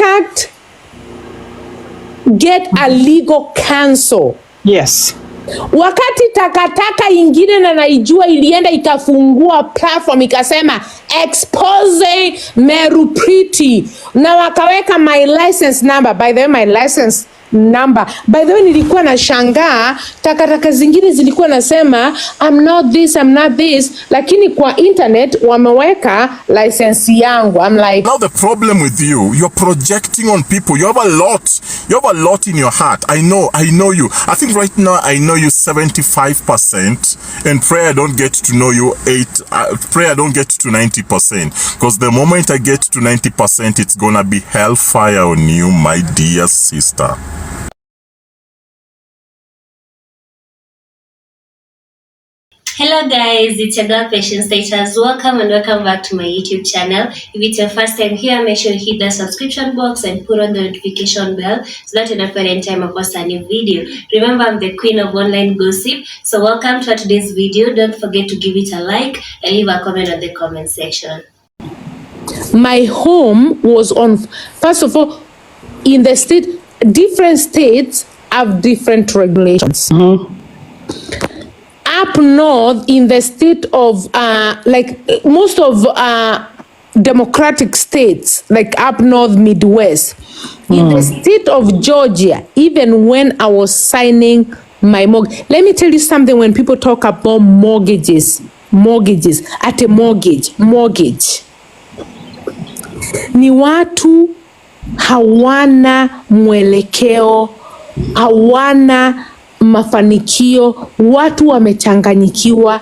contact, get a legal counsel. Yes. Wakati takataka ingine na naijua ilienda ikafungua platform ikasema expose Meru pretty na wakaweka my license number. By the way, my license number, by the way, nilikuwa na shangaa takataka zingine zilikuwa nasema I'm not this, lakini kwa internet wameweka license yangu. I'm like, now the problem with you, you're projecting on people. You have a lot in your heart. I know you. I think right now I know you 75%, and prayer don't get to know you prayer don't get to 90%, because the moment I get to 90%, it's gonna be hellfire on you, my dear sister. Hello guys, it's your girl Patience Status. Welcome and welcome back to my YouTube channel. If it's your first time here, make sure you hit the subscription box and put on the notification bell so that you don't forget any time I post a new video. Remember, I'm the queen of online gossip. So welcome to today's video. Don't forget to give it a like and leave a comment on the comment section. My home was on, first of all, in the state, different states have different regulations. Up north in the state of like most of democratic states, like up north Midwest, in the state of Georgia, even when I was signing my mortgage, let me tell you something. When people talk about mortgages at a mortgage, ni watu hawana mwelekeo, hawana mafanikio, watu wamechanganyikiwa.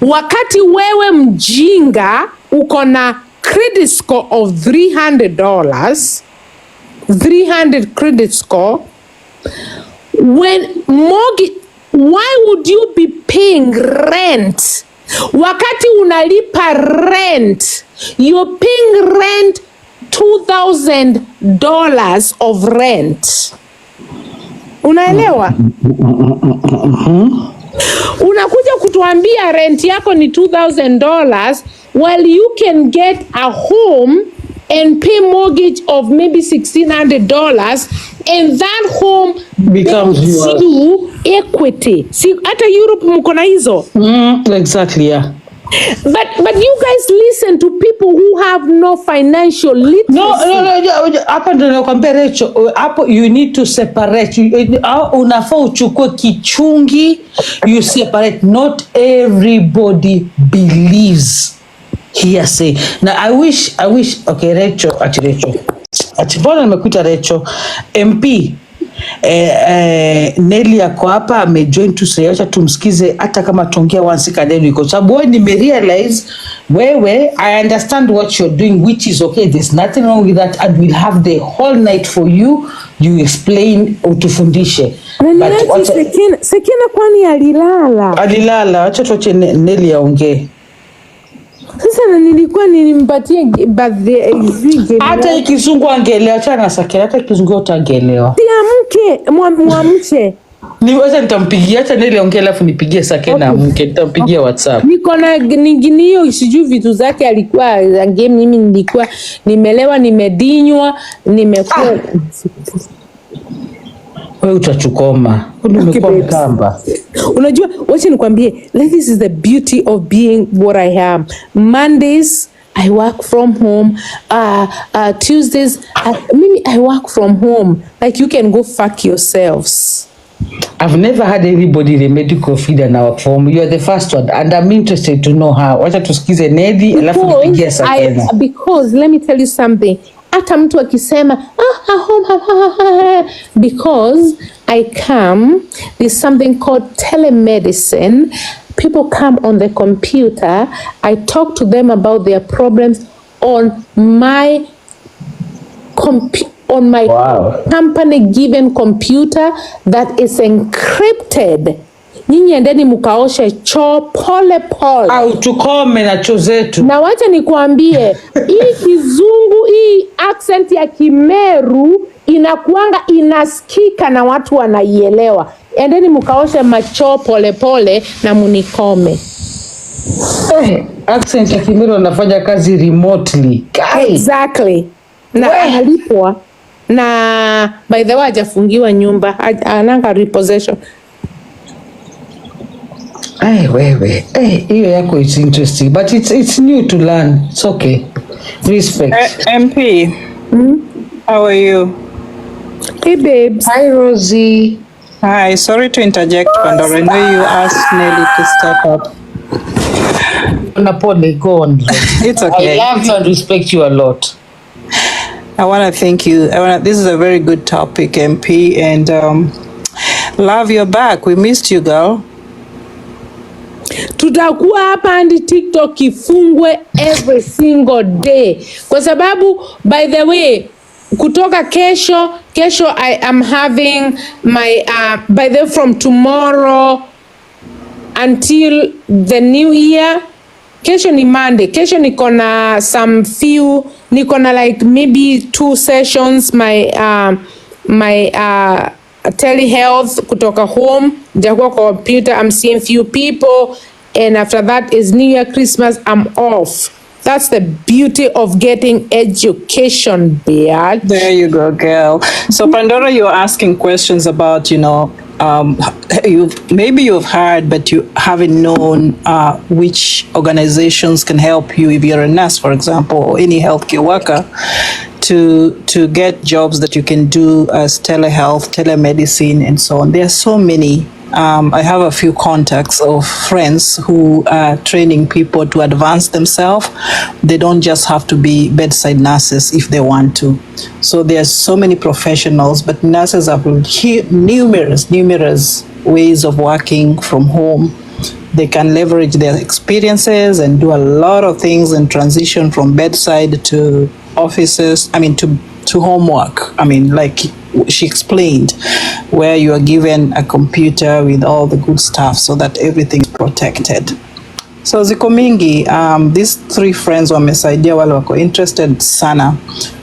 Wakati wewe mjinga uko na credit score of $300 credit score, when mortgage, why would you be paying rent wakati unalipa rent? You're paying rent $2,000 of rent. Unaelewa? Unakuja kutuambia rent yako ni $2,000 while you can get a home and pay mortgage of maybe $1,600 and that home becomes you equity. See, hata Europe mko na hizo. Exactly, yeah. But you guys listen to people who have no financial literacy. No. Hapa ndio nakwambia Rachel, hapo you need to separate. Unafaa uchukue kichungi, you separate. Not everybody believes hearsay. Now I wish okay, Rachel. Achibona nimekuita Rachel MP. Nelly yako hapa amejoin tu, acha tumsikize hata kama tuongea once kadeni, kwa sababu wewe nimerealize wewe, I understand what you're doing, which is okay, there's nothing wrong with that, and we'll have the whole night for you explain, utufundishe. But Sekina kwani alilala, acha tuache Nelly aongee. Sasa nilikuwa nimpatie birthday hata ikizungu angelewa, acha na Sakina, hata ikizungu utaangelewa. Muamche. Niweza nitampigia, hata Nelly aongee alafu nipigie Sakina mke, nitampigia WhatsApp. Niko na ninginio sijui vitu zake alikuwa game, mimi nilikuwa nimelewa, nimedinywa, nimekuwa wewe utachukoma. Umekuwa mkamba. Unajua, wacha nikwambie, this is the beauty of being what I am. Mondays I work from home. Tuesdays I work from home. Like, you can go fuck yourselves. I've never had anybody in a medical field and work from home. You are the first one, and I'm interested to know how. Wacha tusikize Nelly alafu nipigie Sakina. Because let me tell you something. Hata mtu akisema because I come, there's something called telemedicine. People come on the computer. I talk to them about their problems on my company given computer that is encrypted. Nyinyi endeni mukaoshe choo pole. Au tukome na choo zetu. Na wacha nikuambie, hii kizungu, hii accent ya Kimeru inakuanga inasikika na watu wanaielewa. Endeni mukaoshe machoo pole na munikome. Accent ya Kimeru anafanya kazi remotely. Exactly. Na analipwa. na by the way hajafungiwa nyumba, ananga repossession. Wewe, hiyo yako it's interesting, but it's new to learn. It's okay. Respect. MP, how are you? Hey babes. Hi Rosie. Hi, sorry to interject, Pandora. I know you asked Nelly to step up. Napole, go on. It's okay. I love you and respect you a lot. I want to thank you. This is a very good topic, MP, and love your back. We missed you, girl. Tutakuwa hapa hadi TikTok ifungwe every single day, kwa sababu by the way kutoka kesho I am having my by the from tomorrow until the new year. Kesho ni Monday. Kesho niko na some few, niko na like maybe 2 sessions my telehealth kutoka home, nitakuwa kwa computer. I'm seeing few people, and after that is New Year, Christmas, I'm off. That's the beauty of getting education, bitch. There you go, girl. So Pandora, you're asking questions about, you've heard, but you haven't known which organizations can help you if you're a nurse, for example, or any healthcare worker, to get jobs that you can do as telehealth, telemedicine, and so on. There are so many. I have a few contacts of friends who are training people to advance themselves. They don't just have to be bedside nurses if they want to. So there's so many professionals, but nurses have numerous ways of working from home. They can leverage their experiences and do a lot of things and transition from bedside to offices, to homework. Like she explained, where you are given a computer with all the good stuff so that everything is protected. So ziko mingi, these 3 friends wamesaidia wale wako interested sana.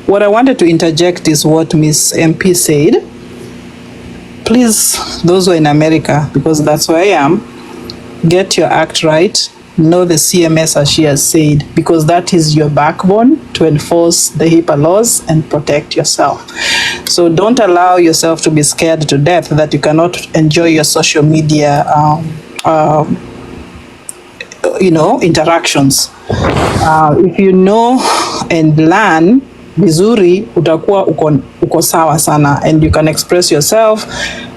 What I wanted to interject is what Miss MP said. Please, those who are in America, because that's where I am, get your act right. Know the CMS as she has said, because that is your backbone to enforce the HIPAA laws and protect yourself. So don't allow yourself to be scared to death that you cannot enjoy your social media interactions. If you know and learn vizuri, utakuwa uko sawa sana, and you can express yourself.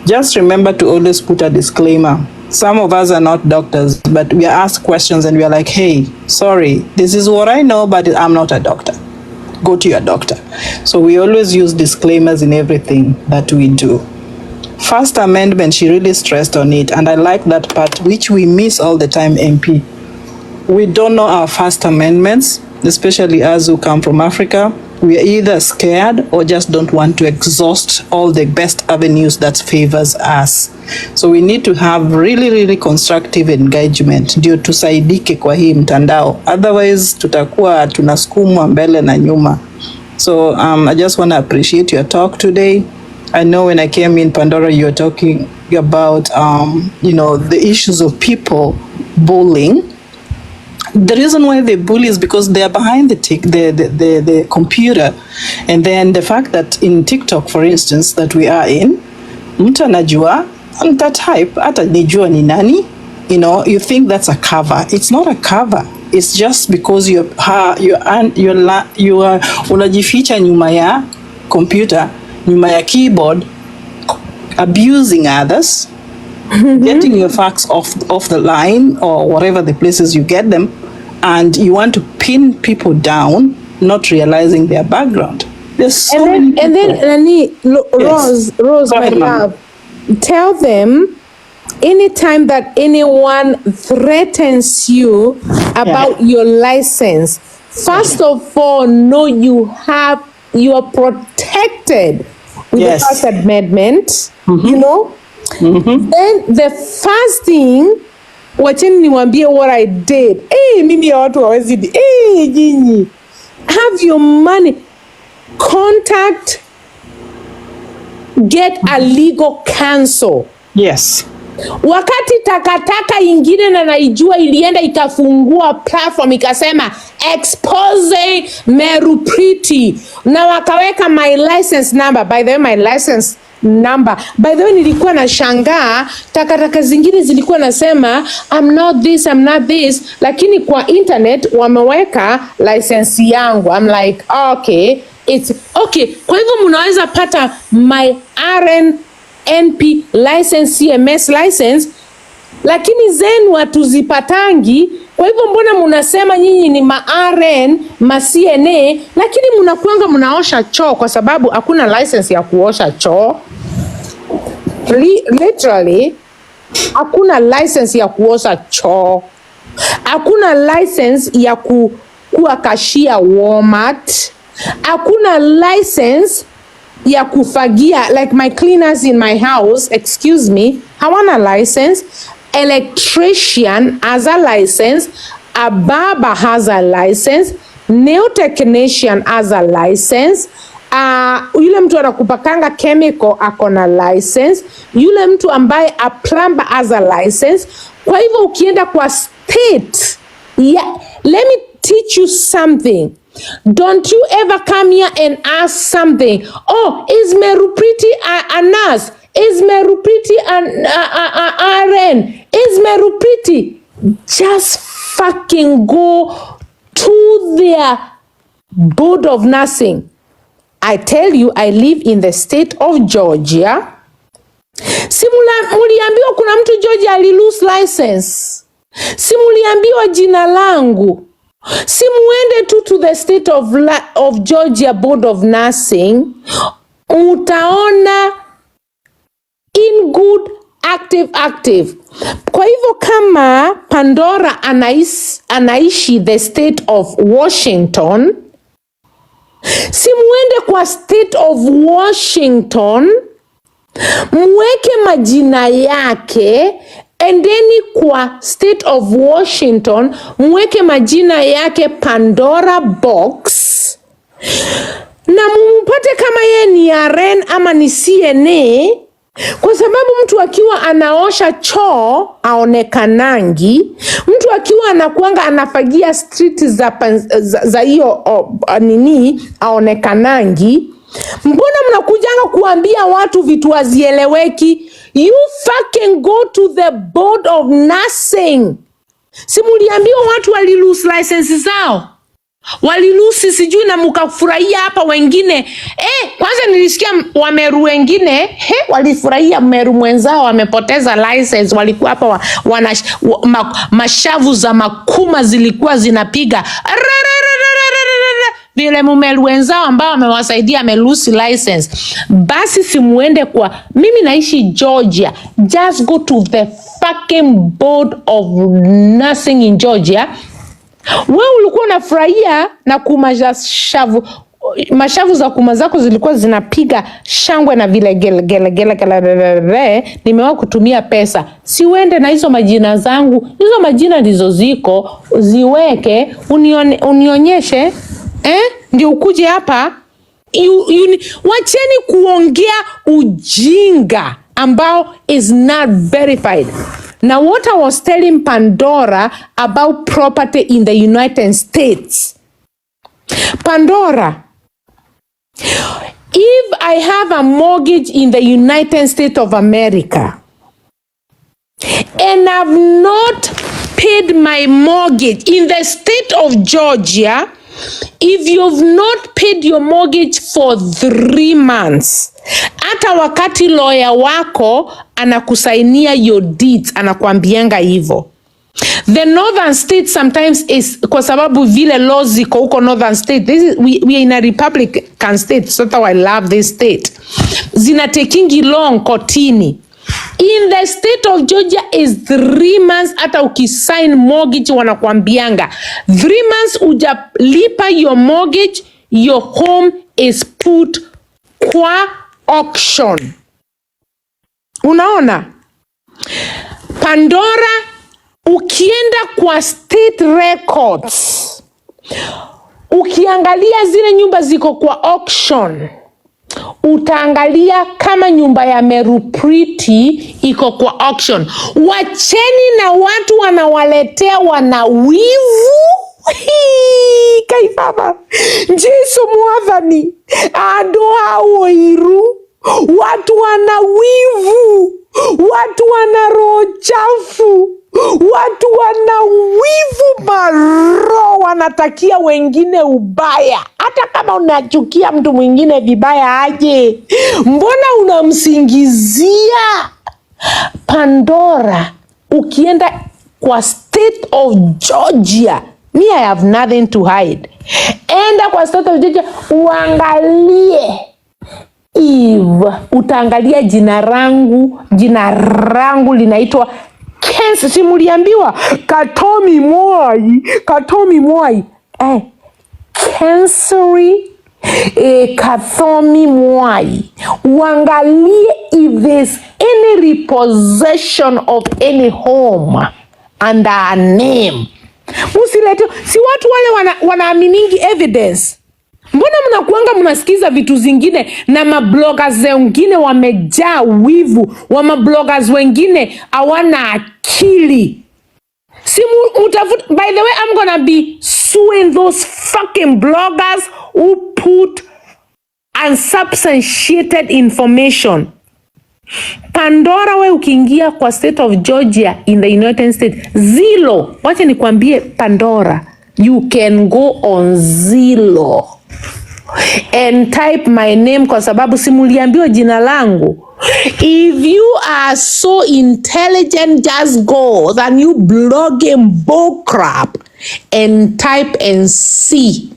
Just remember to always put a disclaimer. Some of us are not doctors, but we are asked questions and we are like, hey, sorry, this is what I know, but I'm not a doctor. Go to your doctor. So we always use disclaimers in everything that we do. First Amendment, she really stressed on it, and I like that part, which we miss all the time, MP. We don't know our First Amendments, especially us who come from Africa. We are either scared or just don't want to exhaust all the best avenues that favors us. So we need to have really constructive engagement ndio tusaidike kwa hii mtandao. Otherwise tutakuwa tunasukumwa mbele na nyuma. So I just want to appreciate your talk today. I know when I came in, Pandora, you were talking about the issues of people bullying. The reason why they bully is because they are behind the computer, and then the fact that in TikTok, for instance, that we are in, mtu anajua that type hata nijua ni nani, you think that's a cover. It's not a cover. It's just because you are unajificha nyuma ya computer, nyuma ya keyboard, abusing others. Getting your facts off the line or whatever the places you get them, and you want to pin people down, not realizing their background. There's so many people. And then Rose, my love, tell them anytime that anyone threatens you about your license, first of all, know you are protected with the First Amendment, Then the first thing, wacheni niwaambie what I did. Mimi ya watu hawezi jinyi. Have your money. Contact, get a legal counsel. Yes. Wakati takataka ingine na naijua ilienda ikafungua platform ikasema exposing Meru Pretty, na wakaweka my license number. By the way, my license number, by the way, nilikuwa na shangaa takataka zingine zilikuwa nasema I'm not this, lakini kwa internet wameweka license yangu. I'm like, okay, it's okay. Kwa hivyo mnaweza pata my RNP license, CMS license, lakini zenu hatuzipatangi. Kwa hivyo mbona mnasema nyinyi ni ma RN, ma CNA, lakini mnakuanga mnaosha choo? Kwa sababu hakuna license ya kuosha choo. Literally hakuna license ya kuosha choo. Hakuna license ya kuwa cashier Walmart. Hakuna license ya kufagia, like my cleaners in my house, excuse me, hawana license. Electrician has a license, a barber has a license, nail technician has a license, yule mtu anakupakanga chemical akona license, yule mtu ambaye a plumber has a license. Kwa hivyo ukienda kwa state, yeah, let me teach you something. Don't you ever come here and ask something. Oh, is Meru Pretty a nurse? Is Meru Pretty an RN? Is Meru Pretty? Just fucking go to their board of nursing. I tell you, I live in the state of Georgia. Muliambiwa kuna mtu Georgia ali lose license. Muliambiwa jina langu. Muende tu to the state of Georgia board of nursing, utaona in good active. Kwa hivyo kama Pandora anaishi the state of Washington, muende kwa state of Washington, mweke majina yake, endeni kwa state of Washington, mweke majina yake Pandora Box, na mumpate kama ye ni RN ama ni CNA, kwa sababu mtu akiwa anaosha choo aonekanangi, mtu akiwa anakuanga anafagia street za hiyo nini aonekanangi. Mbona mnakujanga kuambia watu vitu hazieleweki? You fucking go to the board of nursing. Muliambiwa watu wali lose license zao, wali lose sijui, na mkafurahia hapa wengine. Kwanza nilisikia Wameru wengine walifurahia Meru mwenzao wamepoteza license. Walikuwa hapa mashavu za makuma zilikuwa zinapiga vile Mumeru wenzao ambao wamewasaidia amelusi license. Basi muende kwa, mimi naishi Georgia, just go to the fucking board of nursing in Georgia. Wewe ulikuwa unafurahia na mashavu za kuma zako zilikuwa zinapiga shangwe na vile gele. Nimewa kutumia pesa. Uende na hizo majina zangu, hizo majina ndizo ziko, ziweke, unionyeshe. Ndio ukuje hapa. Wacheni kuongea ujinga ambao is not verified. Now what I was telling Pandora about property in the United States. Pandora, if I have a mortgage in the United States of America and I've not paid my mortgage in the state of Georgia, if you've not paid your mortgage for 3 months, hata wakati lawyer wako anakusainia your deeds, anakuambianga hivyo. The northern state sometimes is, kwa sababu vile laws ziko huko northern state, we are in a republican state, so that I love this state. Zina takingi long kotini. In the state of Georgia is 3 months. Hata ukisign mortgage wanakuambianga 3 months ujalipa your mortgage, your home is put kwa auction. Unaona? Pandora, ukienda kwa state records, ukiangalia zile nyumba ziko kwa auction, utaangalia kama nyumba ya Meru Pretty iko kwa auction. Wacheni na watu wanawaletea wana wivu. Kaifaba Jesu mwathani ando hao iru, watu wana wivu, watu wana roho chafu, watu wana wivu maro, wanatakia wengine ubaya. Hata kama unachukia mtu mwingine vibaya aje, mbona unamsingizia? Pandora, ukienda kwa state of Georgia, me I have nothing to hide. Enda kwa state of Georgia uangalie Eve, utaangalia jina rangu linaitwa Kensi. Simuliambiwa Katomi Mwai Kensuri Kathomi Mwai. Uangalie if there's any repossession of any home under a name. Usilete, si watu wale wanaaminigi evidence. Mbona mnakuanga mnasikiza vitu zingine na mabloggers wengine wamejaa wivu, wa mabloggers wengine hawana akili. By the way, I'm gonna be suing those fucking bloggers who put unsubstantiated information. Pandora, we ukiingia kwa state of Georgia in the United States, Zillow, wacha nikwambie Pandora, you can go on Zillow and type my name, kwa sababu simuliambiwa jina langu. If you are so intelligent, just go than you blogging bullcrap and type and see.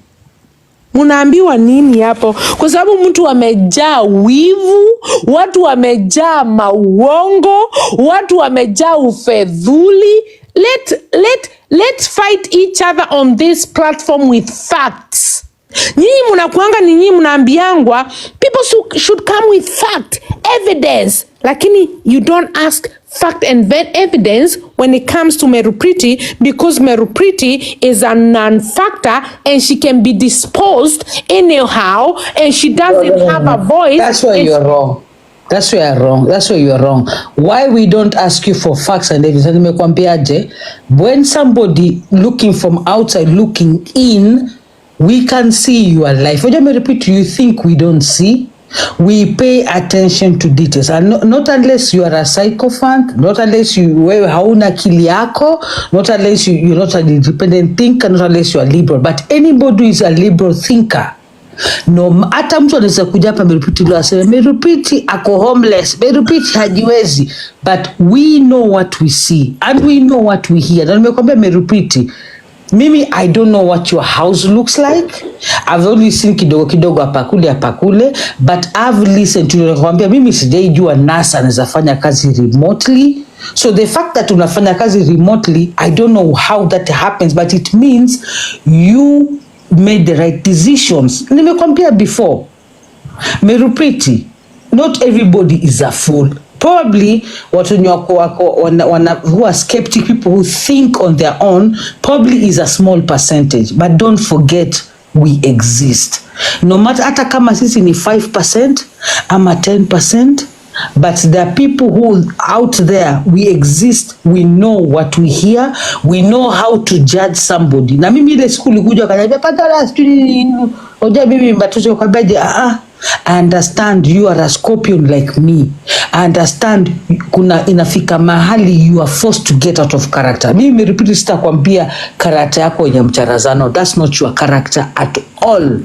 Munaambiwa nini hapo? Kwa sababu mtu wamejaa wivu, watu wamejaa mauongo, watu wamejaa ufedhuli. Let's fight each other on this platform with facts. Nyinyi munakuanga ni nyinyi munaambiangwa people should come with fact, evidence, lakini you don't ask fact and evidence when it comes to Meru Pretty, because Meru Pretty is a non-factor and she can be disposed anyhow and she doesn't have a voice. That's why you're wrong. That's where you're wrong. Why we don't ask you for facts and evidence? Nimekwambiaje, when somebody looking from outside looking in, we can see your life. When I repeat, you think we don't see? We pay attention to details, and not unless you are a sycophant, not unless wewe hauna akili yako, not unless you're not an independent thinker, not unless you are liberal. But anybody who is a liberal thinker, no, hata mtu anaweza kuja hapa Meru Pretty leo aseme Meru Pretty ako homeless, Meru Pretty hajiwezi, but we know what we see and we know what we hear. Na nimekwambia Meru Pretty, mimi I don't know what your house looks like. I've only seen kidogo hapa kule, but I've listened to you. Nakwambia mimi sijaijua NASA anaweza fanya kazi remotely. So the fact that unafanya kazi remotely, I don't know how that happens, but it means you made the right decisions. Nimekwambia before, Meru Pretty, not everybody is a fool. Probably watu who are skeptic, people who think on their own, probably is a small percentage. But don't forget, we exist. No matter hata kama sisi ni 5% ama 10%, but there are people who out there, we exist, we know what we hear, we know how to judge somebody. Na mimi ile siku nilikuja kaniambia Pandora hoja mimi mbatoto kabaje I understand you are a scorpion like me. I understand kuna inafika mahali you are forced to get out of character. Mimi repeat sitakwambia character yako yenye mcharazano. That's not your character at all.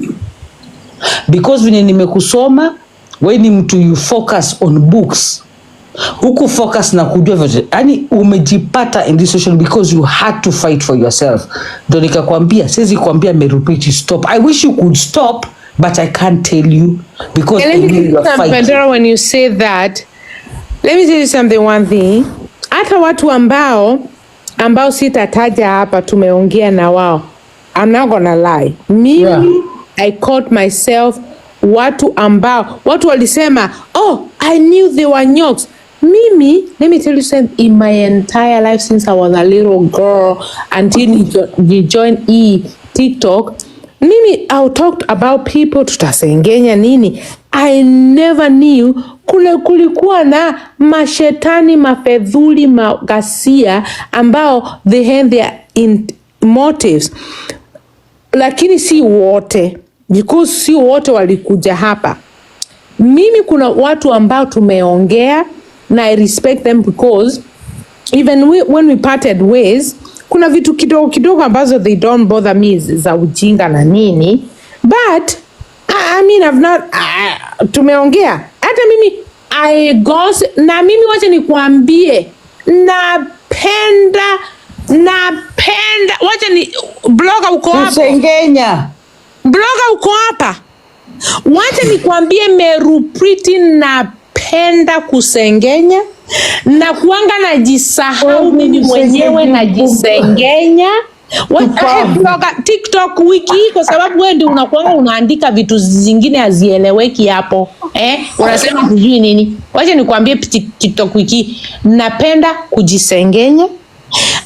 Because when nimekusoma, when ni mtu you focus on books, huku focus na kujua vyote. Yani umejipata in this situation because you had to fight for yourself. Ndio nikakwambia, siwezi kuambia Meru Pretty stop. I wish you could stop, but I can't tell you because Pandora, when you say that, let me tell you something, one thing. Hata watu ambao sitataja hapa tumeongea na wao. I'm not gonna lie. Mimi, I caught myself, watu walisema, oh, I knew they were nyokes. Mimi, let me tell you something, in my entire life since I was a little girl until you joined TikTok, Mimi I'll talk about people, tutasengenya nini. I never knew kulikuwa na mashetani, mafedhuli, magasia ambao they have their motives, lakini si wote, because si wote walikuja hapa. Mimi kuna watu ambao tumeongea na I respect them, because even when we parted ways, kuna vitu kidogo ambazo they don't bother me za ujinga na nini, but I mean I've not tumeongea. Hata mimi I gossip, na mimi wacha nikuambie, napenda wacha ni blogger uko hapa, Kusengenya blogger uko hapa, wacha nikuambie Meru Pretty, napenda kusengenya na kuanga najisahau mimi mwenyewe najisengenya. Blogger TikTok wiki hii, kwa sababu wewe ndio unakuanga unaandika vitu zingine hazieleweki hapo, unasema sijui nini. Wacha nikwambie TikTok wiki napenda kujisengenya.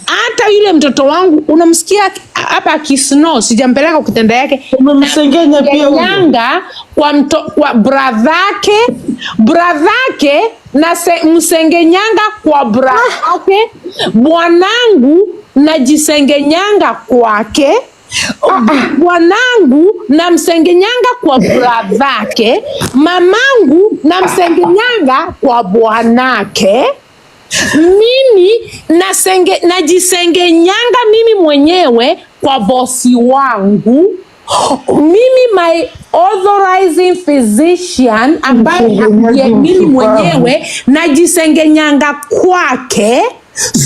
Hata yule mtoto wangu unamsikia hapa akisno, sijampeleka kutenda yake, umemsengenya pia nyanga kwa bradhake na msengenyanga kwa bradhake. Bwanangu najisengenyanga kwake, bwanangu na msengenyanga kwa bradhake, mamangu na msengenyanga kwa bwanake. Mimi najisengenyanga mimi mwenyewe kwa bosi wangu. Mimi my authorizing physician ambaye mimi mwenyewe najisengenyanga kwake.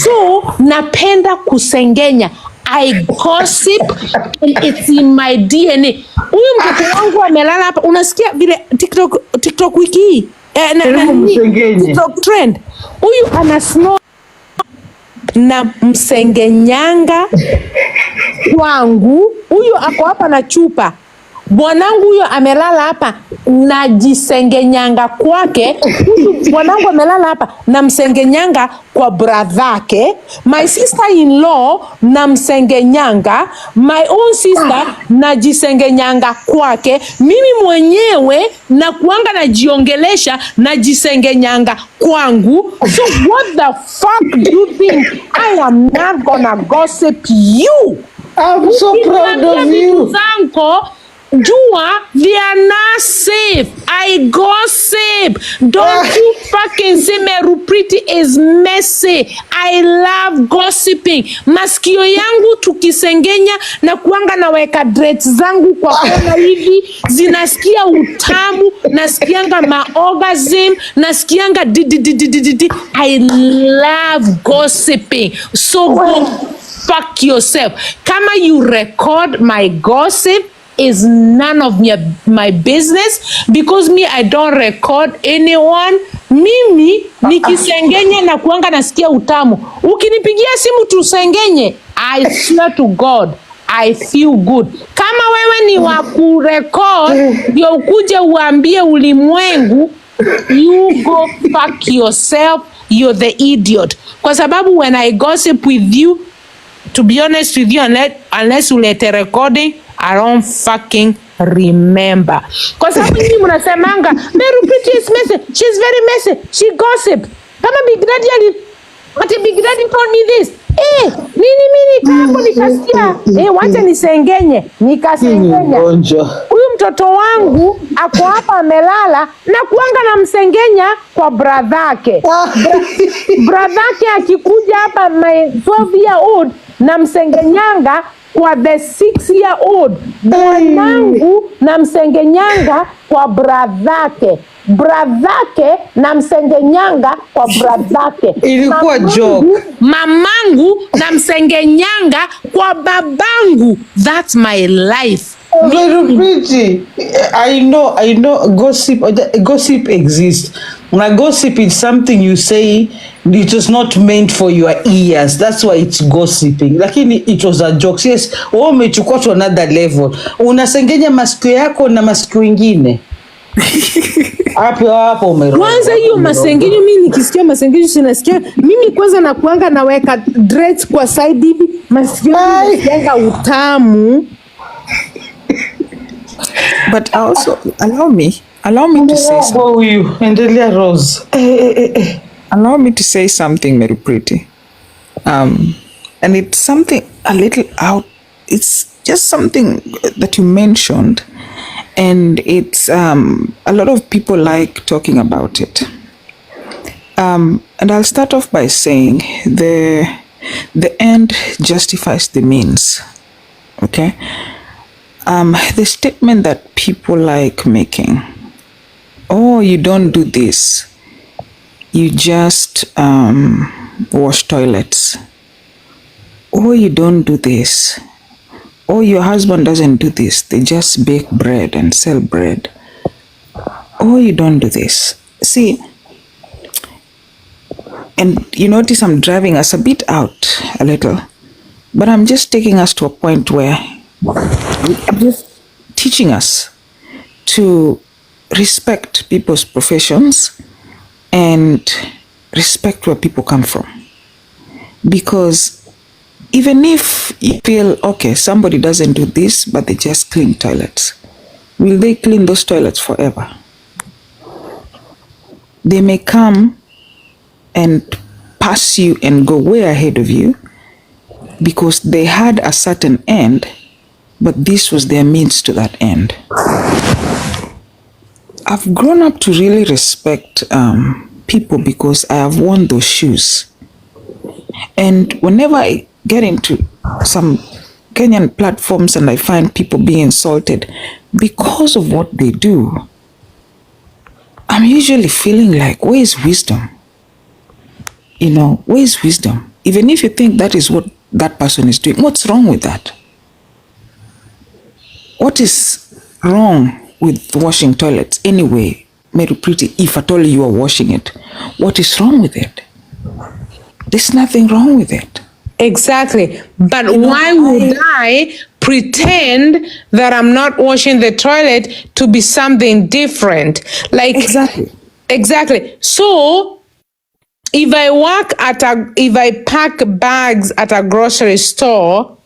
So napenda kusengenya. I gossip and it's in my DNA. Huyu mtoto wangu amelala hapa, unasikia vile TikTok wiki hii TikTok trend, huyu ana snore na msengenyanga kwangu. Huyu ako hapa na chupa, bwanangu huyo amelala hapa na jisengenyanga kwake. Bwanangu amelala hapa na msengenyanga kwa bradhake. My sister-in-law na msengenyanga, my own sister na jisengenyanga kwake. Mimi mwenyewe na kuanga na jiongelesha na jisengenyanga kwangu. So what the fuck do you think? I am not gonna gossip you. I'm so proud of you. Jua, they are not safe. I gossip. Don't you fucking say Meru Pretty is messy. I love gossiping. Masikio yangu tukisengenya na kuanga na weka dreads zangu kwa kona hivi, zinasikia utamu, nasikianga maorgasm, nasikianga di. I love gossiping. So go fuck yourself. Kama you record my gossip, is none of my business, because me I don't record anyone. Mimi nikisengenya na kuanga nasikia utamu. Ukinipigia simu tusengenye, I swear to God I feel good. Kama wewe ni wa kurecord ndio ukuje uambie ulimwengu, you go fuck yourself, you're the idiot. Kwa sababu when I gossip with you, to be honest with you, unless ulete recording, I don't fucking remember. Kwa sababu nyinyi mnasemanga Meru Pretty is messy, she's very messy, she gossip. Kama Big Daddy told me this. Mimi nikapo nikasikia. Wacha nisengenye, nikasengenya. Huyu mtoto wangu ako hapa amelala na kuanga na msengenya kwa bradhake. Bradhake akikuja hapa my 12-year-old na msengenyanga kwa the 6-year-old. Bwanangu na msengenyanga kwa bradhake. Bradhake na msengenyanga kwa bradhake. Ilikuwa joke. Mamangu na msengenyanga kwa babangu. That's my life. Very pretty. I know gossip exists. Now gossip is something you say, it was not meant for your ears. That's why it's gossiping. Lakini it was a joke. Yes, umechukua to another level. Unasengenya masikio yako na masikio ingine. Hapo umeroga. Kwanza hiyo masengenyo, mimi nikisikia masengenyo sinasikia. Mimi kwanza na kuanga naweka dreads kwa side hivi, masikio yangu utamu. But also allow me to say something. Huyu endelea Rose. Allow me to say something, Meru Pretty. And it's something a little out. It's just something that you mentioned, and it's a lot of people like talking about it. And I'll start off by saying the end justifies the means. Okay. The statement that people like making, oh, you don't do this, you just wash toilets. Oh, you don't do this. Oh, your husband doesn't do this, they just bake bread and sell bread. Oh, you don't do this. See, and you notice I'm driving us a bit out a little, but I'm just taking us to a point where I'm just teaching us to respect people's professions and respect where people come from. Because even if you feel, okay, somebody doesn't do this, but they just clean toilets, will they clean those toilets forever? They may come and pass you and go way ahead of you because they had a certain end, but this was their means to that end. I've grown up to really respect people because I have worn those shoes. And whenever I get into some Kenyan platforms and I find people being insulted because of what they do, I'm usually feeling like, where is wisdom? You know, where is wisdom? Even if you think that is what that person is doing, what's wrong with that? What is wrong with washing toilets anyway, Meru Pretty, if at all you are washing it? What is wrong with it? There's nothing wrong with it. Exactly. But why would I pretend that I'm not washing the toilet to be something different? Like, Exactly. So if I pack bags at a grocery store,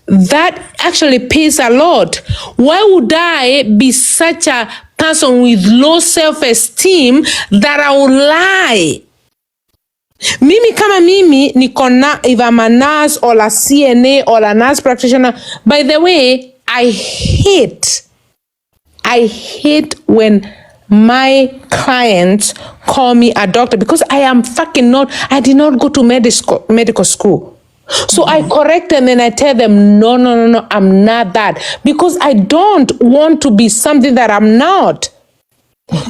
that actually pays a lot. Why would I be such a person with low self-esteem that I would lie? Mimi kama mimi niko na, if I'm a nurse or a CNA or a nurse practitioner, by the way, I hate when my clients call me a doctor because I did not go to medical school. So I correct them and I tell them, no, I'm not that, because I don't want to be something that I'm not.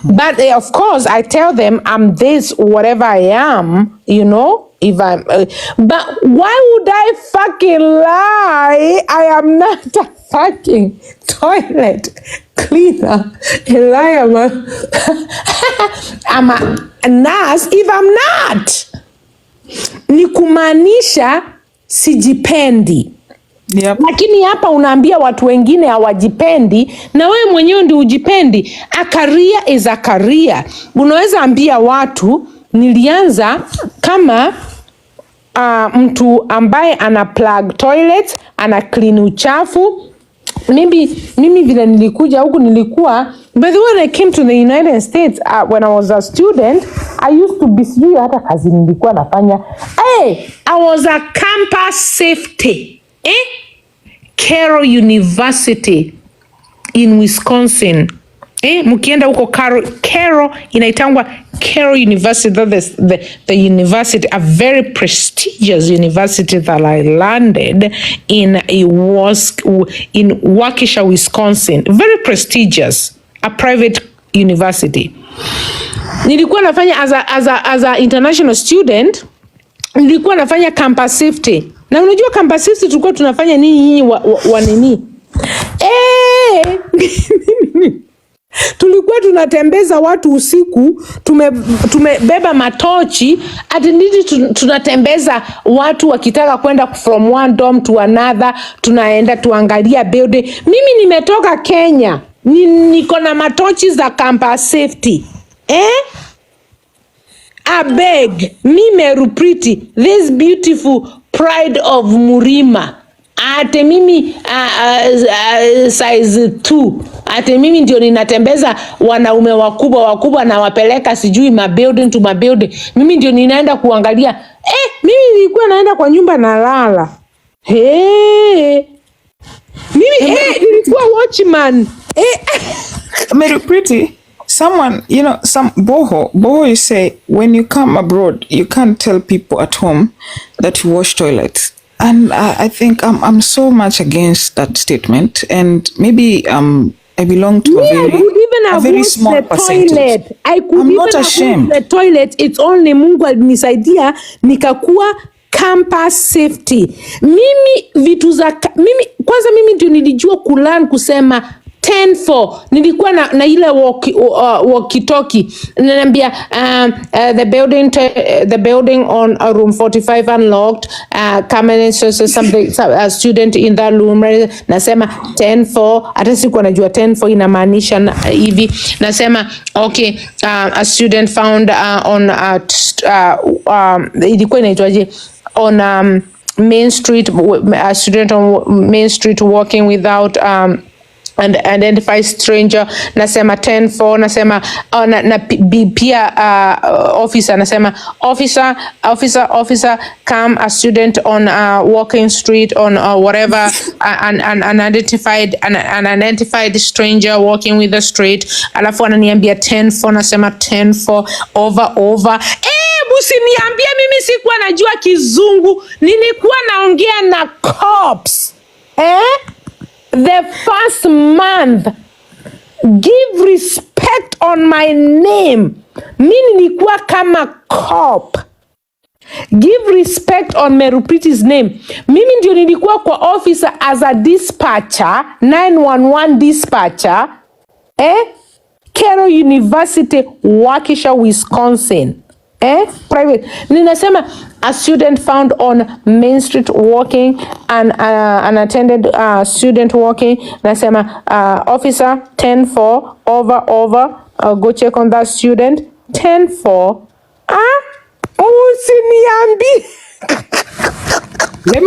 But of course, I tell them I'm this, whatever I am, you know, if I'm, but why would I fucking lie? I am not a fucking toilet cleaner. And lie, I'm a nurse if I'm not. Ni kumaanisha sijipendi. Yep. Lakini hapa unaambia watu wengine hawajipendi na wewe mwenyewe ndio ujipendi. A career is a career. Unaweza ambia watu nilianza kama mtu ambaye ana plug toilets, ana clean uchafu. Mimi vile nilikuja huku nilikuwa, by the way, when I came to the United States, when I was a student, I used to be, hata kazi nilikuwa nafanya. I was a campus safety. Carroll University in Wisconsin. Mkienda huko Carroll inaitangwa Carroll University. That's the university, a very prestigious university that I landed in. It was in Waukesha, Wisconsin. Very prestigious, a private university. Nilikuwa nafanya as a international student, nilikuwa nafanya campus safety. Na unajua campus safety tulikuwa tunafanya nini wa nini? Tulikuwa tunatembeza watu usiku, tumebeba matochi, atinditi tunatembeza watu wakitaka kwenda from one dorm to another, tunaenda tuangalia building. Mimi nimetoka Kenya, niko na matochi za campus safety. I beg, me Meru Pretty, this beautiful pride of Murima, ate mimi size 2, ate mimi ndio ninatembeza wanaume wakubwa na wapeleka sijui mabuilding to mabuilding. Mimi ndio ninaenda kuangalia. Mimi nilikuwa naenda kwa nyumba na lala. Mimi nilikuwa watchman. Meru Pretty, someone, some boho, you say, when you come abroad, you can't tell people at home that you wash toilets. And I think I'm so much against that statement. And maybe I belong to a very small percentage. I could I'm even not ashamed. the toilet. It's only Mungu alinisaidia nikakuwa campus safety. Mimi kwanza mimi ndio nilijua kulan kusema 10-4. Nilikuwa na ile walkie-talkie. Naniambia the building on room 45 unlocked. Come and something, a student in that room. Nasema 10-4. Hata sikuwa najua 10-4 inamaanisha hivi. Nasema okay, a student found on ilikuwa inaitwaje, on Main Street, a student on Main Street walking without and identify stranger. Nasema 10-4. Nasema pia officer. Nasema officer come a student on walking street on whatever an unidentified stranger walking with the street. Alafu ananiambia 10-4. Nasema 10-4 over. Usiniambie mimi sikuwa najua Kizungu. Nilikuwa naongea na cops. The first month, give respect on my name. Mimi nilikuwa kama cop. Give respect on Meru Pretty's name. Mimi ndio nilikuwa kwa officer as a dispatcher, 911 dispatcher. Kero University, Waukesha, Wisconsin. Private. Ninasema a student found on Main Street walking, an unattended student walking. Nasema officer 10-4 over. Go check on that student. 10-4. Usiniambi. Let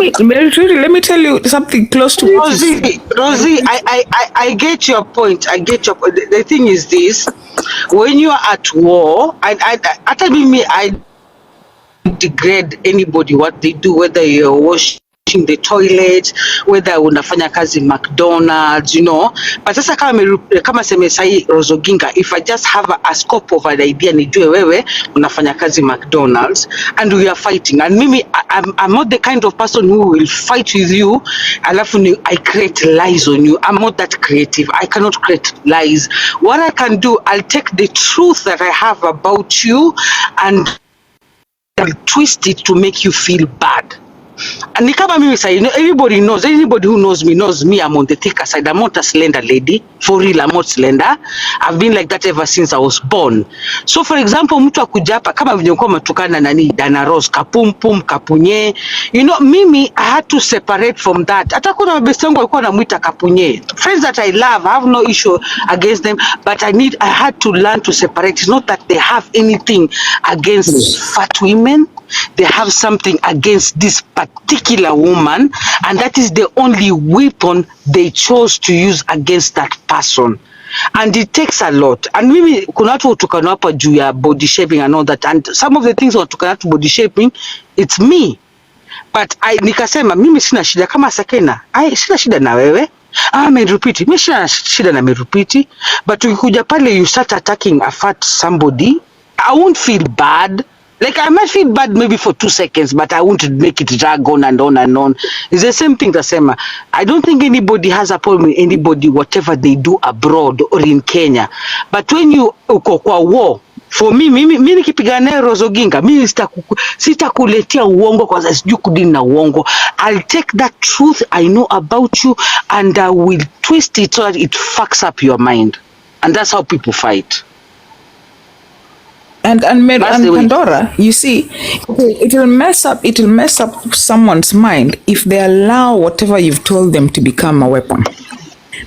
me tell you something close to Rosie, I get your point. The thing is this: when you are at war, I degrade anybody what they do, whether you're washing the toilet, whether unafanya kazi McDonald's, but sasa kama seme sahi Rozoginga, if I just have a scope of an idea, nijue wewe unafanya kazi McDonald's and we are fighting, and mimi I'm not the kind of person who will fight with you alafu I create lies on you. I'm not that creative. I cannot create lies. What I can do, I'll take the truth that I have about you and I'll twist it to make you feel bad. And ni kama mimi say, everybody knows, anybody who knows me, I'm on the thicker side. I'm not a slender lady. For real, I'm not slender. I've been like that ever since I was born. So for example, mtu akuja hapa kama vile uko matukana nani Dana Rose, kapumpum, kapunye. Mimi I had to separate from that. Hata kuna best yangu alikuwa anamuita kapunye. Friends that I love, I have no issue against them, but I had to learn to separate. It's not that they have anything against fat women. They have something against this particular woman, and that is the only weapon they chose to use against that person. And it takes a lot. And mimi kuna watu utukana hapa juu ya body shaping and all that, and some of the things utukana to body shaping, it's me. But nikasema mimi sina shida kama Sakina. Sina shida na wewe. Meru Pretty, mimi sina shida na Meru Pretty, but ukikuja pale you start attacking a fat somebody, I won't feel bad. Like I might feel bad maybe for 2 seconds, but I won't make it drag on and on and on. It's the same thing, Tasema. I don't think anybody has a problem with anybody, whatever they do abroad or in Kenya. But when you uko kwa war, for me, mimi nikipigana Rozoginga, mimi sitakuletea uongo kwa sababu sijui kudini na uongo. I'll take that truth I know about you and I will twist it so that it fucks up your mind. And that's how people fight. And Pandora, you see, it will mess up someone's mind if they allow whatever you've told them to become a weapon.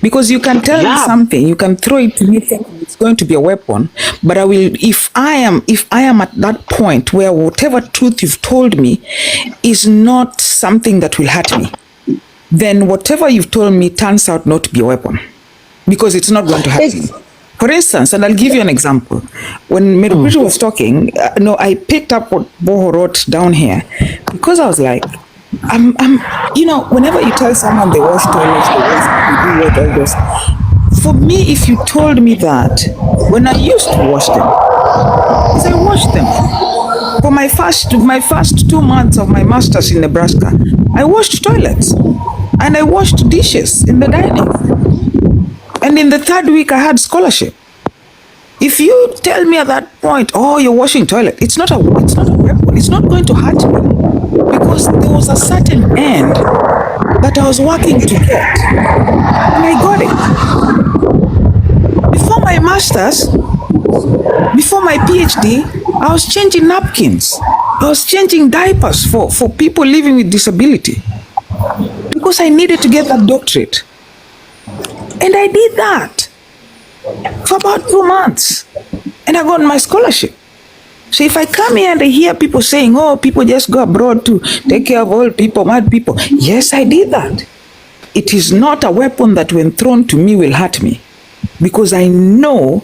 Because you can tell me something, you can throw it to me thinking it's going to be a weapon, but if I am at that point where whatever truth you've told me is not something that will hurt me, then whatever you've told me turns out not to be a weapon, because it's not going to hurt me. For instance, and I'll give you an example. When Meru was talking, I picked up what Boho wrote down here, because I was like, whenever you tell someone they wash toilets, they do all this. For me, if you told me that, when I used to wash them, is I washed them. For my first 2 months of my master's in Nebraska, I washed toilets and I washed dishes in the dining. And in the 3rd week, I had scholarship. If you tell me at that point, oh, you're washing toilet, it's not a weapon. It's not going to hurt me, because there was a certain end that I was working to get, and I got it. Before my master's, before my PhD, I was changing napkins. I was changing diapers for people living with disability, because I needed to get that doctorate. And I did that for about 2 months, and I got my scholarship. So if I come here and I hear people saying, oh, people just go abroad to take care of old people, mad people. Yes, I did that. It is not a weapon that when thrown to me will hurt me, because I know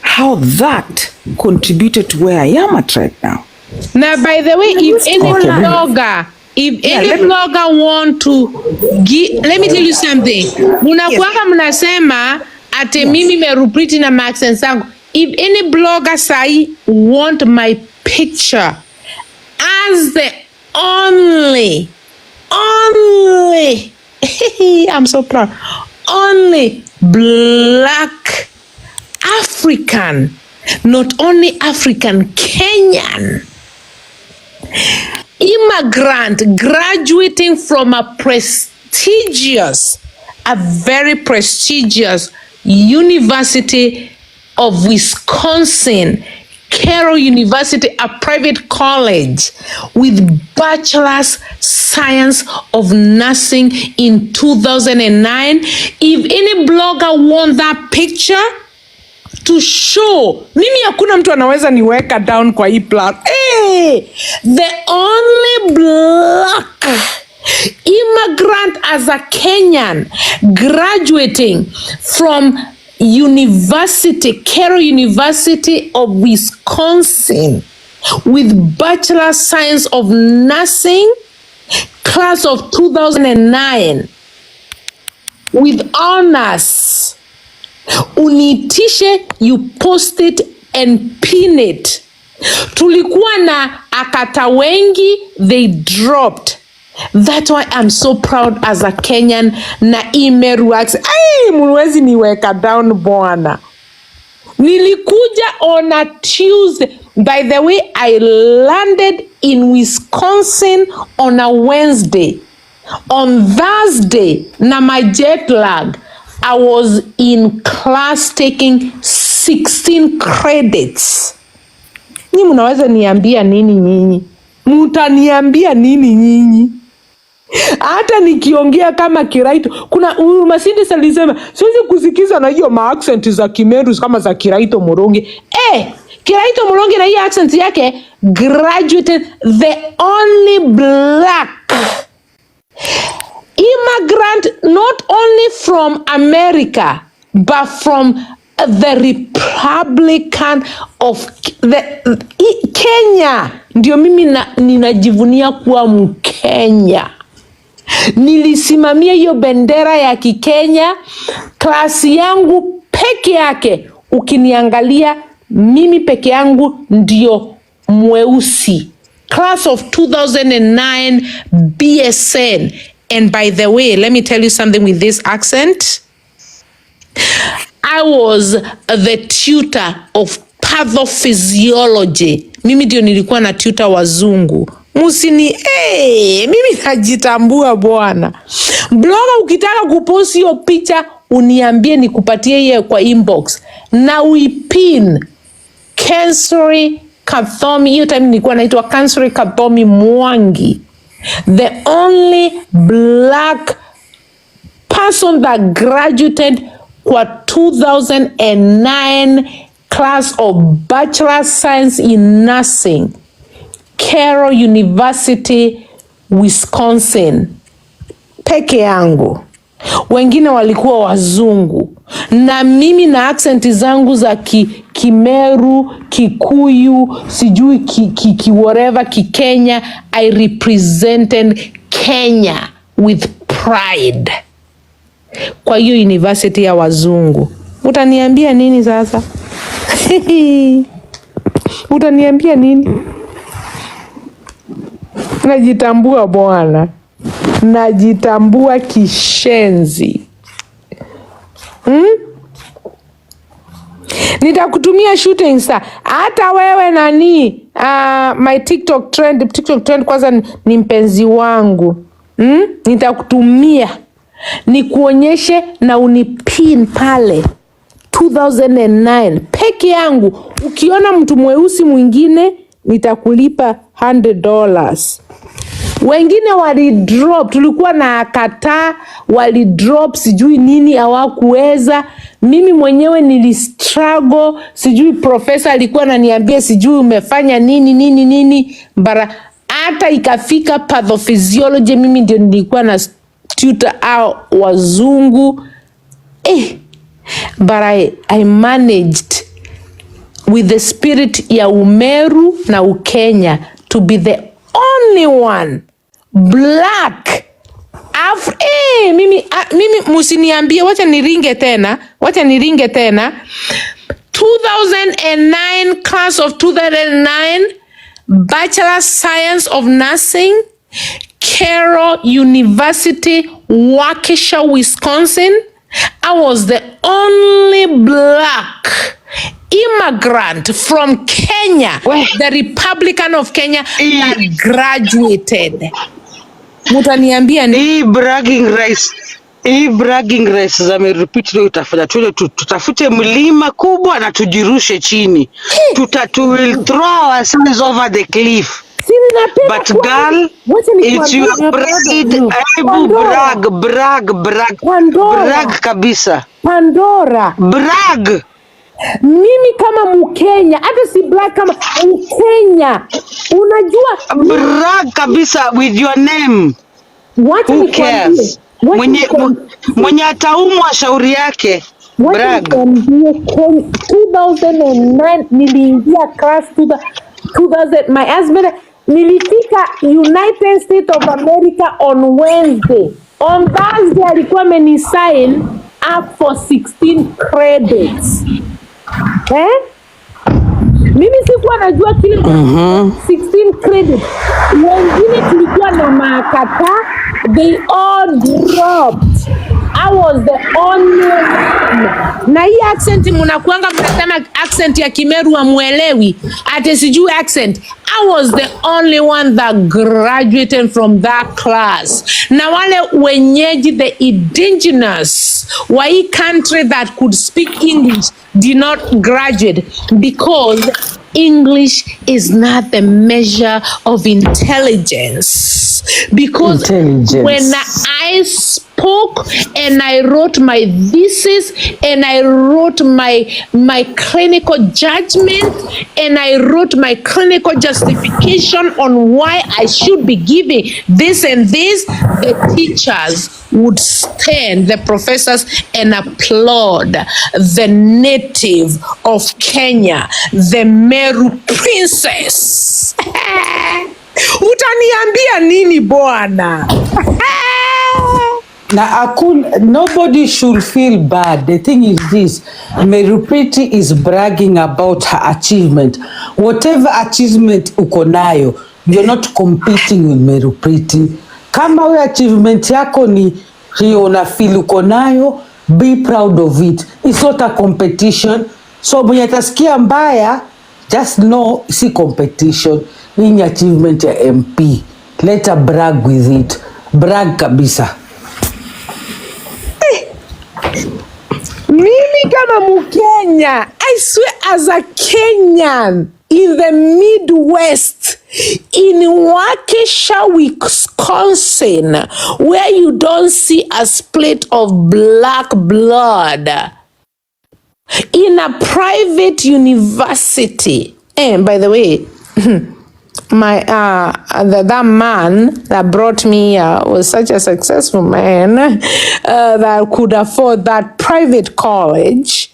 how that contributed to where I am at right now. Now, by the way, if any blogger want to give, let me tell you something. Munakuanga mnasema ate mimi Meru na Maxen zangu. If any blogger say want my picture as the only, I'm so proud, only black African, not only African, Kenyan immigrant graduating from a very prestigious University of Wisconsin, Carroll University, a private college, with bachelor's science of nursing in 2009. If any blogger want that picture to show, mimi hakuna mtu anaweza niweka down kwa hii plan. Hey, the only black immigrant as a Kenyan graduating from Carroll University of Wisconsin, with bachelor science of nursing, class of 2009, with honors. Unitishe, you post it and pin it. Tulikuwa na akata wengi, they dropped. That's why I'm so proud as a Kenyan na Meru. Ay, muwezi niweka down bwana. Nilikuja on a Tuesday. By the way, I landed in Wisconsin on a Wednesday. On Thursday, na my jet lag, I was in class taking 16 credits. Ni mnaweza niambia nini nyinyi? Mutaniambia nini nyinyi? Hata nikiongea kama Kiraito, kuna Masindi alisema siwezi kusikiza na hiyo accent za Kimeru kama za Kiraito Murongi. Kiraito Murongi na hiyo accent yake, graduated the only black immigrant, not only from America, but from the Republican of Kenya. Ndio mimi ninajivunia kuwa Mkenya. Nilisimamia hiyo bendera ya Kikenya, klasi yangu peke yake. Ukiniangalia mimi peke yangu ndio mweusi. Class of 2009 BSN. And by the way, let me tell you something with this accent. I was the tutor of pathophysiology. Mimi ndio nilikuwa na tutor wazungu. Mimi najitambua bwana. Blogger, ukitaka kupost hiyo picha uniambie nikupatie hiyo kwa inbox. Na uipin Kansuri Kathomi. Hiyo time nilikuwa naitwa Kansuri Kathomi Mwangi. The only black person that graduated kwa 2009 class of Bachelor Science in Nursing, Carroll University, Wisconsin. peke yangu, wengine walikuwa wazungu, na mimi na accent zangu za Kimeru, Kikuyu, sijui whatever, Kikenya, I represented Kenya with pride kwa hiyo university ya wazungu. Utaniambia nini sasa? Utaniambia nini? Najitambua bwana, najitambua kishenzi. Nitakutumia shooting star. Hata wewe nani, my TikTok trend kwanza ni mpenzi wangu. Nitakutumia nikuonyeshe na unipin pale 2009 peke yangu. Ukiona mtu mweusi mwingine nitakulipa $100. Wengine walidrop, tulikuwa na kataa, walidrop sijui nini, hawakuweza. Mimi mwenyewe nilistruggle, sijui profesa alikuwa ananiambia sijui umefanya nini bara, hata ikafika pathophysiology mimi ndio nilikuwa na tutor au wazungu. But I managed with the spirit ya Umeru na Ukenya to be the only one black mimi musiniambie, wacha niringe tena 2009 class of 2009 Bachelor Science of Nursing, Carroll University, Waukesha, Wisconsin. I was the only black immigrant from Kenya, the Republican of Kenya, that graduated. Mutaniambia ni hii bragging rights za Meru leo utafanya tutafute mlima kubwa na tujirushe chini. Will throw ourselves over the cliff. But girl, it's your pride. Brag kabisa. Pandora. Brag. Mimi kama Mkenya, hata si black, kama Mkenya, unajua brag kabisa with your name. Who cares? Mwenye ataumwa shauri yake. Brag. 2009 niliingia class 2000, my husband, nilifika United States of America on Wednesday. On Thursday alikuwa amenisign up for 16 credits. Mimi sikuwa najua kile 16 credits. Wengine tulikuwa na makata, they all dropped. I was the only one. Na hii accent mnakuanga mnasema accent ya Kimeru amuelewi, ate sijui accent. I was the only one that graduated from that class. Na wale wenyeji, the indigenous wa hii country that could speak English did not graduate because English is not the measure of intelligence. Because when I spoke and I wrote my thesis and I wrote my clinical judgment and I wrote my clinical justification on why I should be giving this and this, the teachers would stand, the professors, and applaud the native of Kenya, the Meru princess. Utaniambia nini bwana? Nobody should feel bad. The thing is this, Meru Priti is bragging about her achievement. Whatever achievement uko nayo, you're not competing with Meru Priti. Kama we achievement yako ni hiyo na feel uko nayo, be proud of it. It's not a competition. So mwenye tasikia mbaya, just know si competition. Hii ni achievement ya MP. Let her brag with it. Brag kabisa. Mimi kama Mkenya, I swear as a Kenyan in the Midwest, in Waukesha, Wisconsin, where you don't see a split of black blood, in a private university. And by the way, that man that brought me was such a successful man that could afford that private college.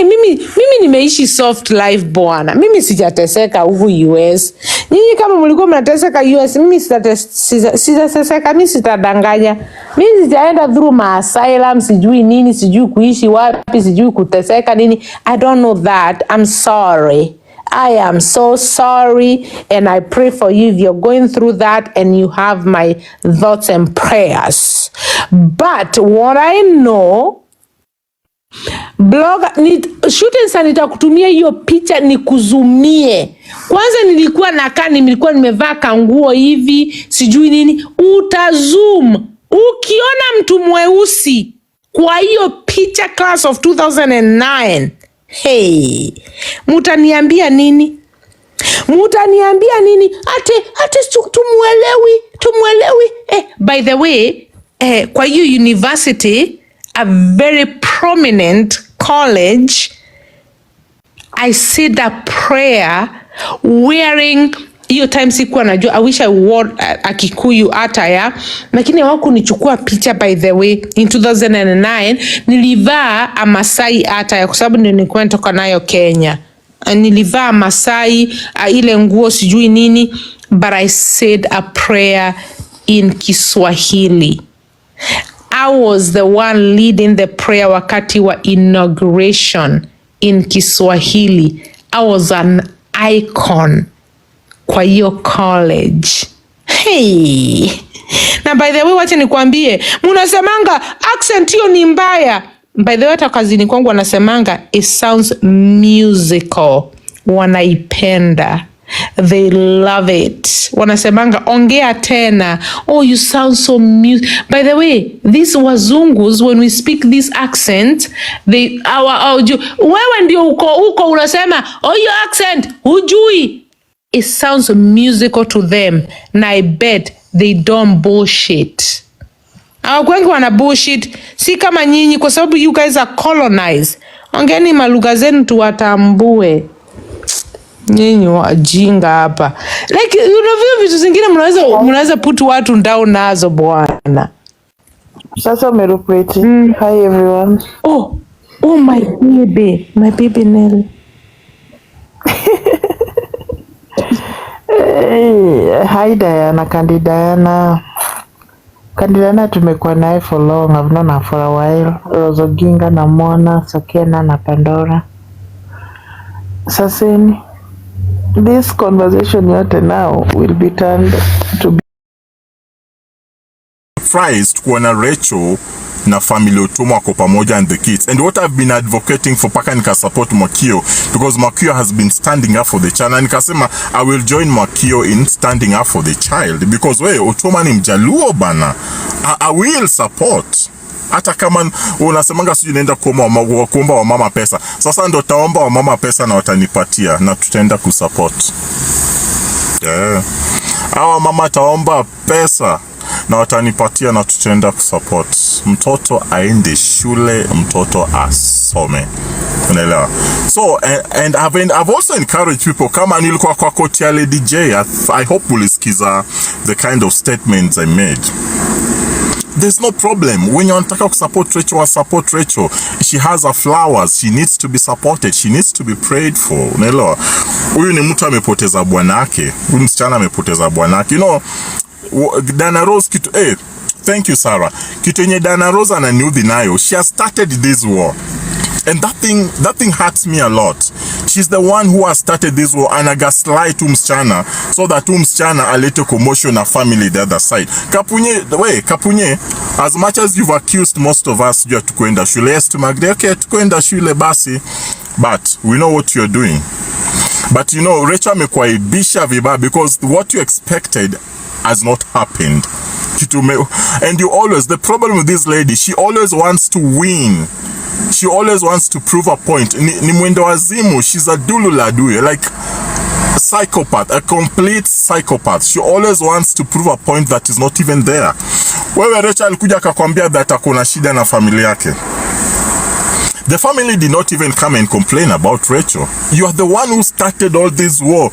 Mimi nimeishi soft life bwana. Mimi sijateseka huku US. Nyinyi kama mlikuwa mnateseka US, mimi sitateseka, mimi sitadanganya. Mimi sijaenda through my asylum, sijui nini, sijui kuishi wapi, sijui kuteseka nini. I don't know that. I'm sorry. I am so sorry, and I pray for you if you're going through that, and you have my thoughts and prayers. But what I know, blogger shooting sana, nitakutumia hiyo picha nikuzumie. Kwanza nilikuwa nimevaa kanguo hivi sijui nini, utazoom ukiona mtu mweusi kwa hiyo picha, class of 2009. Hey, mutaniambia nini? Ate tumuelewi. By the way, kwa hiyo university, a very prominent college, I said a prayer wearing, hiyo time sikuwa najua, I wish I wore a Kikuyu attire, lakini hawakunichukua picha. By the way, in 2009 nilivaa a Masai attire kwa sababu nilikuwa natoka nayo Kenya. Nilivaa Masai ile nguo sijui nini, but I said a prayer in Kiswahili. I was the one leading the prayer wakati wa inauguration in Kiswahili. I was an icon kwa hiyo college. Hey. Na by the way, wacha nikwambie, munasemanga accent hiyo ni mbaya. By the way, hata kazini kwangu wanasemanga it sounds musical. Wanaipenda. They love it. Wanasemanga ongea tena. Oh, you sound so music. By the way, these wazungus, when we speak this accent, they wewe ndio uko unasema, oh, your accent hujui. It sounds musical to them. Na I bet they don't bullshit. Wengi wana bullshit. Si kama nyinyi, kwa sababu you guys are colonized. Ongeni malugha zenu tuwatambue. Nyinyi wajinga hapa. Like, you know, vitu zingine mnaweza put watu down nazo bwana. Sasa Meru Pretty. Hi everyone. Oh my baby Nelly. Hey, hi Diana, Candy Diana. Candy Diana tumekuwa naye for long. I've known her for a while. Rozoginga na Mona, Sakena na Pandora. Saseni. This conversation yote now will be turned to be surprised kuona Rachel na family Otomo wako pamoja and the kids. And what I've been advocating for paka nika support Makio, because Makio has been standing up for the child. And nikasema I will join Makio in standing up for the child, because Otomo ni Mjaluo bana. I will support. Hata kama unasemanga siju naenda kuomba wa mama pesa. Sasa ndo taomba wa mama pesa na watanipatia na tutaenda kusupport. Yeah. Hawa mama taomba pesa na watanipatia na tutaenda kusupport. Mtoto aende shule, mtoto asome. Unaelewa? So and I've also encouraged people, kama nilikuwa kwa koti ya Lady J, I hope ulisikiza the kind of statements I made. There's no problem. When you want to support Rachel, support Rachel. She has her flowers. She needs to be supported. She needs to be prayed for. Unaelewa? Huyu ni mtu amepoteza bwanake. Huyu msichana amepoteza bwanake. You know, Dana Rose kitu, thank you Sarah. Kitu yenye Dana Rose ananiudhi nayo, she has started this war. And that thing hurts me a lot. She's the one who has started this war, and gaslight msichana so that msichana alete commotion na family the other side. Kapunye, as much as you've accused most of us you tukwenda shule, yes tumagde, okay tukwenda shule basi, but we know what you're doing. But you know, Rachel amekuaibisha vibaya, because what you expected has not happened. And you always, the problem with this lady, she always wants to win. She always wants to prove a point. Ni mwendo wazimu. She's a dululadue, like a psychopath, a complete psychopath. She always wants to prove a point that is not even there. Wewe Rachel alikuja akakwambia that akona shida na familia yake. The family did not even come and complain about Rachel. You are the one who started all this war.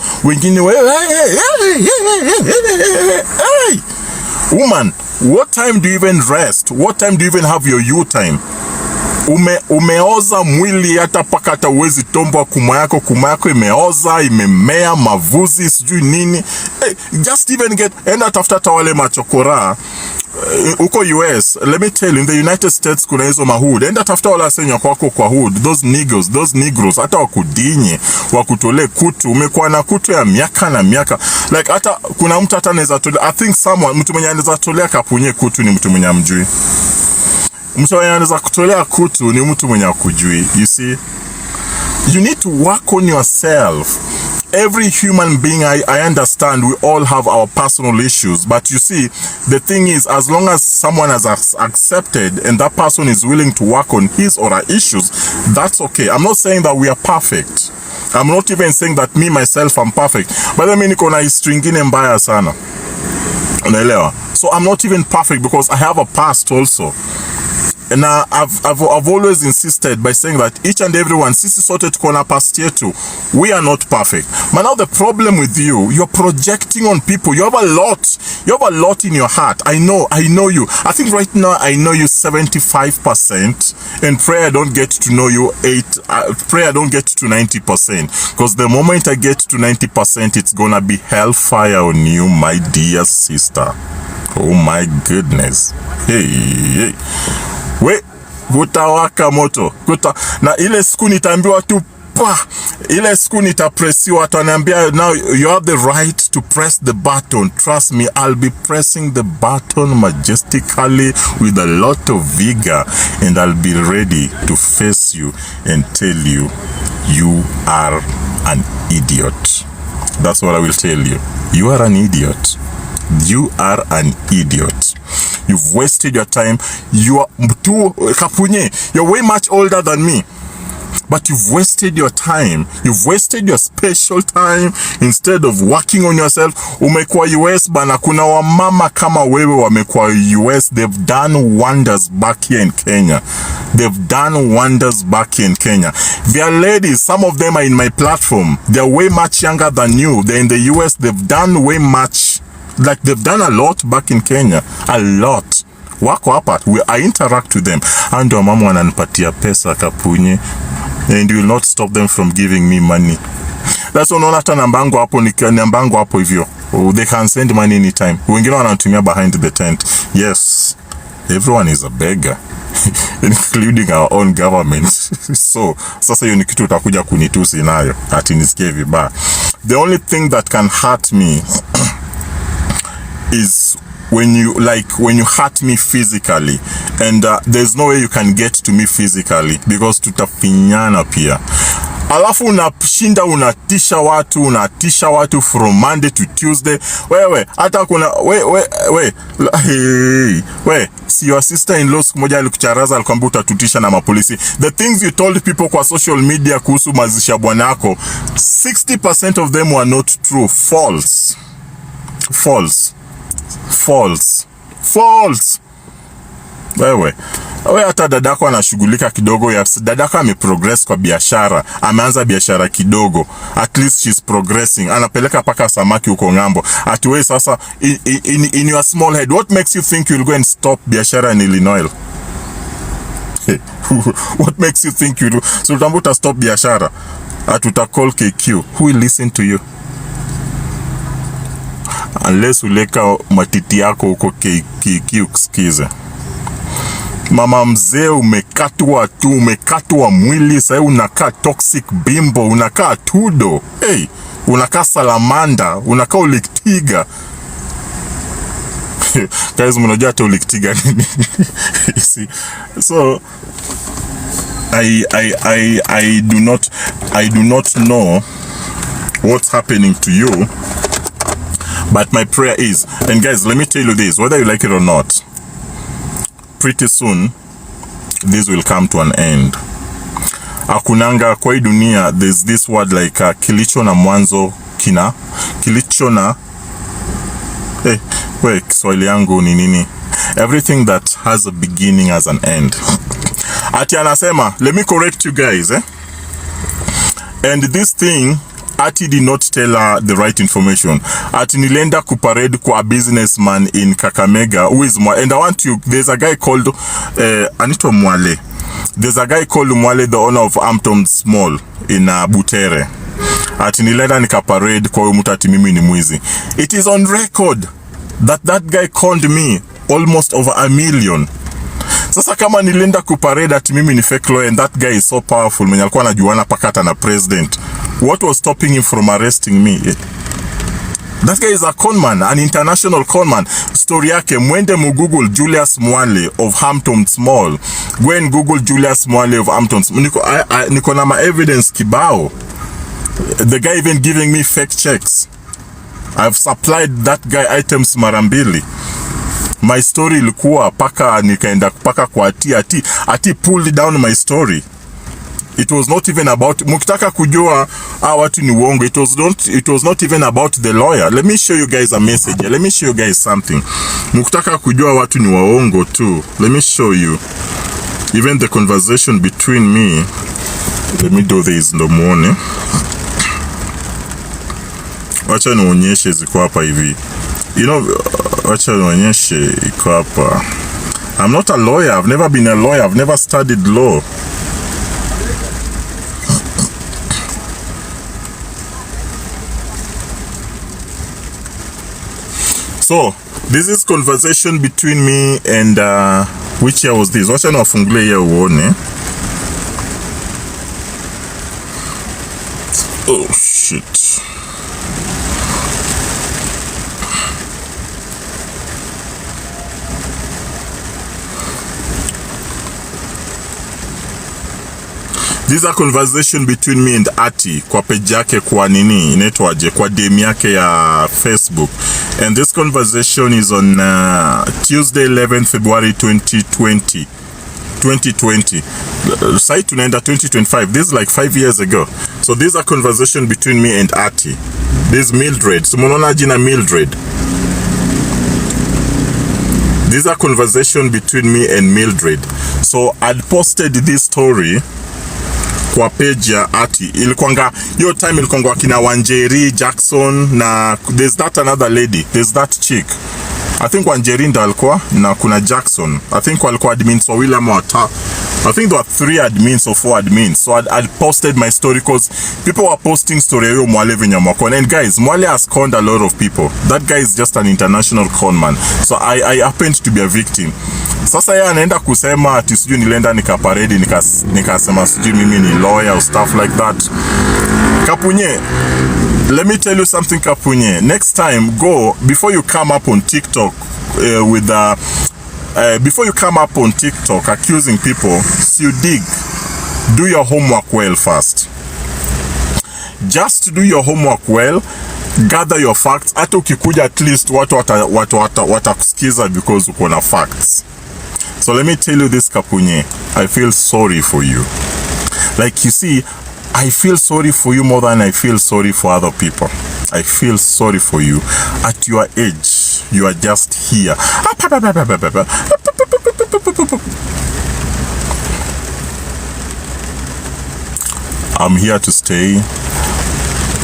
Hey, woman, what time do you even rest? What time do you even have your you time? Umeoza mwili hata paka hata uwezi tombwa, kuma yako imeoza, imemea mavuzi sijui nini. Hey, just even enda tafuta wale machokora uko US. Let me tell you, in the United States kuna hizo mahood. Enda tafuta wala senya kwako kwa hood, those negroes hata wakudinye wakutole kutu. Umekuwa na kutu ya miaka na miaka, like hata kuna mtu hata anaweza tolea, I think mtu mwenye anaweza tolea kapunye kutu ni mtu mwenye amjui. Mtu mwenye anaweza kutolea kutu ni mtu mwenye akujui. You see, you need to work on yourself. Every human being, I understand, we all have our personal issues, but you see, the thing is, as long as someone has accepted and that person is willing to work on his or her issues, that's okay. I'm not saying that we are perfect. I'm not even saying that me myself I'm perfect, but I mean niko na history ingine mbaya sana, unaelewa? So I'm not even perfect because I have a past also. And I've always insisted by saying that each and everyone, sisi sote tuko na past yetu. We are not perfect. But now the problem with you're projecting on people. You have a lot in your heart. I know you. I think right now I know you 75%, and prayer don't get to know you prayer don't get to 90%. Because the moment I get to 90%, it's gonna be hellfire on you, my dear sister. Oh my goodness. Hey. We, gutawaka moto. Na ile siku nitaambiwa tu pa. Ile siku nitapressiwa, ataniambia now you have the right to press the button. Trust me, I'll be pressing the button majestically with a lot of vigor, and I'll be ready to face you and tell you, you are an idiot. That's what I will tell you. You are an idiot. You are an idiot. You've wasted your time. You are Kapunye. You're way much older than me, but you've wasted your time. You've wasted your special time instead of working on yourself. Umekuwa US bana, kuna wamama kama wewe wamekuwa US. They've done wonders back here in Kenya. They've done wonders back here in Kenya. There are ladies, some of them are in my platform. They're way much younger than you. They're in the US. They've done way much. Like they've done a lot back in Kenya. A lot. Wako hapa. I interact with them. Ando mama wananipatia pesa Kapunye. And you will not stop them from giving me money. That's why unaona hata nambangu hapo hivyo. They can send money anytime. Wengine wanatumia behind the tent. Yes. Everyone is a beggar. Including our own government. So, sasa hiyo ni kitu utakuja kunitusi nayo. Ati nisikie vibaya. The only thing that can hurt me is when you hurt me physically, and there's no way you can get to me physically because tutafinyana pia. Alafu unashinda unatisha watu from Monday to Tuesday. Wewe hata kuna si your sister-in-law siku moja alikucharaza, alikwambia utatutisha na mapolisi. The things you told people kwa social media kuhusu mazisha bwanako, 60% of them were not true. False. Wewe hata dadako anashughulika kidogo, dadako ameprogress kwa biashara, ameanza biashara kidogo, at least she's progressing, anapeleka paka samaki uko ngambo. At wewe sasa in your small head, what makes you think you'll go and stop biashara in Illinois? What makes you think you do? So utambuta stop biashara, atuta call KQ. Who will listen to you? Unless uleka matiti yako huko KQ kusikize. Mama mzee, umekatwa mwili, sasa unakaa toxic bimbo, unakaa tudo. Hey, unakaa salamanda, unakaa uliktiga. Guys, mnajua hata uliktiga nini? See? So I do not know what's happening to you. But my prayer is, and guys, let me tell you this, whether you like it or not, pretty soon, this will come to an end. Akunanga kwa dunia, there's this word like kilicho na mwanzo kina. Kilicho na, Kiswahili yangu ni nini? Everything that has a beginning has an end. Ati anasema, let me correct you guys, and this thing Ati did not tell her the right information. Ati nilienda kuparade kwa a businessman in Kakamega who is Mwale. And I want you, there's a guy called Anito Mwale. There's a guy called Mwale, the owner of Hampton's Mall in Butere. Ati nilienda nikaparade kwa huyu mtu ati mimi ni mwizi. It is on record that guy called me almost over 1 million. Sasa kama nilienda kuparade ati mimi ni fake lawyer and that guy is so powerful, mwenye alikuwa anajuana pakata na president, what was stopping him from arresting me? That guy is a conman, an international conman. Story yake, mwende mu-google Julius Mwale of Hampton's Mall. Go and google Julius Mwale of Hampton's. Niko na ma-evidence kibao. The guy even giving me fake checks. I've supplied that guy items marambili. My story ilikuwa paka nikaenda paka kwa ati pulled down my story. It was not even about, mukitaka kujua watu ni uongo, it was not even about the lawyer. Let me show you guys a message. Let me show you guys something. Mukitaka kujua watu ni waongo too. Let me show you even the conversation between me. Let me do this ndo muone. Wacha nionyeshe ziko hapa hivi. You know, wacha nionyeshe iko hapa. I'm not a lawyer. I've never been a lawyer. I've never studied law. So, this is conversation between me and which year was this? Wacha niwafungulie ya uone. Oh shit. This is a conversation between me and Ati kwa page yake kwa nini inaitwaje, kwa DM yake ya Facebook. And this conversation is on Tuesday 11th February 2020. Site tunaenda 2025. This is like 5 years ago. So this is a conversation between me and Ati. This is Mildred. So mnaona jina Mildred. This is a conversation between me and Mildred. So I'd posted this story kwa page ya Ati. Ilikuanga hiyo time ilikuanga kina Wanjeri, Jackson na there's that another lady. There's that chick. I think Wanjeri ndo alikuwa na kuna Jackson. I think walikuwa admins wa William Wata. I think there were 3 admins or 4 admins. So I'd posted my story because people were posting story yo Mwale Vinyamwako. And guys, Mwale has conned a lot of people. That guy is just an international con man. So I happened to be a victim. Sasa yeye anaenda kusema ati sijui nilienda nikaparedi nikasema sijui mimi ni lawyer or stuff like that. Kapunye, let me tell you something, Kapunye. Next time, go before you come up on TikTok before you come up on TikTok accusing people, so you dig. Do your homework well first. Just do your homework well. Gather your facts. Hata ukikuja at least watu watakusikiza because uko na facts. So let me tell you this, Kapunye. I feel sorry for you. Like you see, I feel sorry for you more than I feel sorry for other people. I feel sorry for you. At your age, you are just here. I'm here to stay.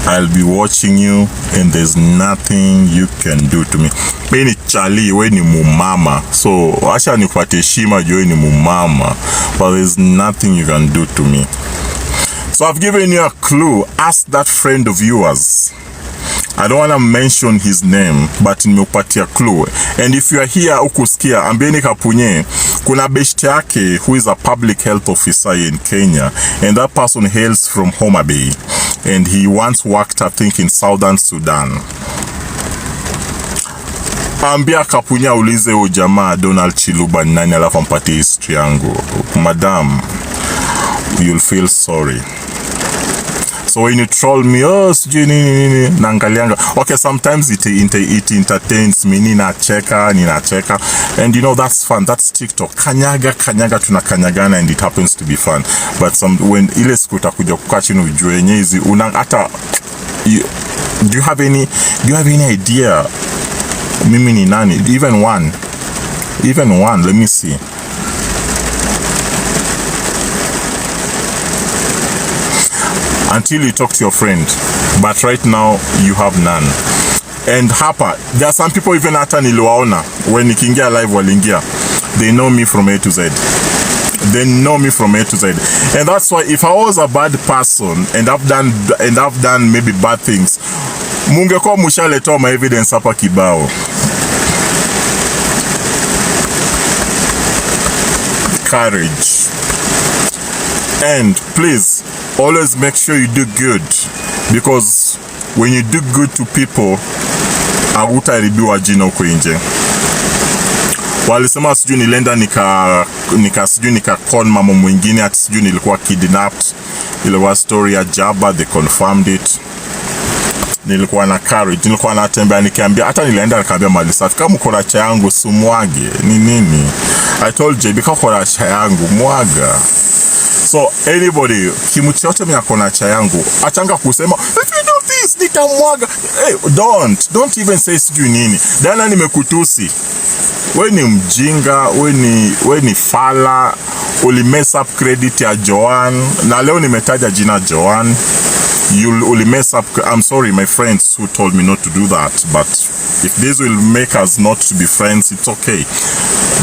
I'll be watching you and there's nothing you can do to me. Mimi ni Charlie, we ni mumama. So, acha nipate heshima juu ni mumama. But there's nothing you can do to me. So I've given you a clue. Ask that friend of yours. I don't want to mention his name, but nimeupatia clue. And if you are here ukusikia, ambieni Kapunye, kuna beshte yake who is a public health officer in Kenya, and that person hails from Homa Bay, and he once worked, I think, in Southern Sudan. Ambia Kapunye ulize huyo jamaa Donald Chiluba nani, alafu mpatie history yangu. Madam, you'll feel sorry. So when you troll me, oh, sijui nini, naangalianga. Okay, sometimes it entertains me, ninacheka. And you know, that's fun. That's TikTok. Kanyaga, tunakanyagana, and it happens to be fun. But when ile siku utakuja kukaa chini ujue nyezi, hata, do you have any idea mimi ni nani? Even one, let me see. until you talk to your friend. But right now, you have none. And hapa, there are some people even hata niliwaona when nikiingia live walingia, they know me from A to Z. They know me from A to Z. And that's why if I was a bad person and I've done maybe bad things, mungekuwa mushaletoa ma evidence hapa kibao. Courage. And please always make sure you do good, because when you do good to people, hutaharibiwa jina huko nje. Walisema sijui nilenda nika con mama mwingine ati sijui nilikuwa kidnapped. Ile was story ya Jaba, they confirmed it. Nilikuwa na courage, nilikuwa natembea nikiambia, hata nilienda nikaambia mali safi, kama uko na cha yangu sumwage. Ni nini? I told JB kama uko na cha yangu mwaga. So anybody kimuti yote miyako na cha yangu, achanga kusema if you do this nitamwaga. Hey, don't even say sijui nini. Dana nimekutusi. We ni mjinga, we ni fala, uli mess up credit ya Joan, na leo nimetaja jina Joan. You uli mess up. I'm sorry my friends who told me not to do that, but if this will make us not to be friends, it's okay.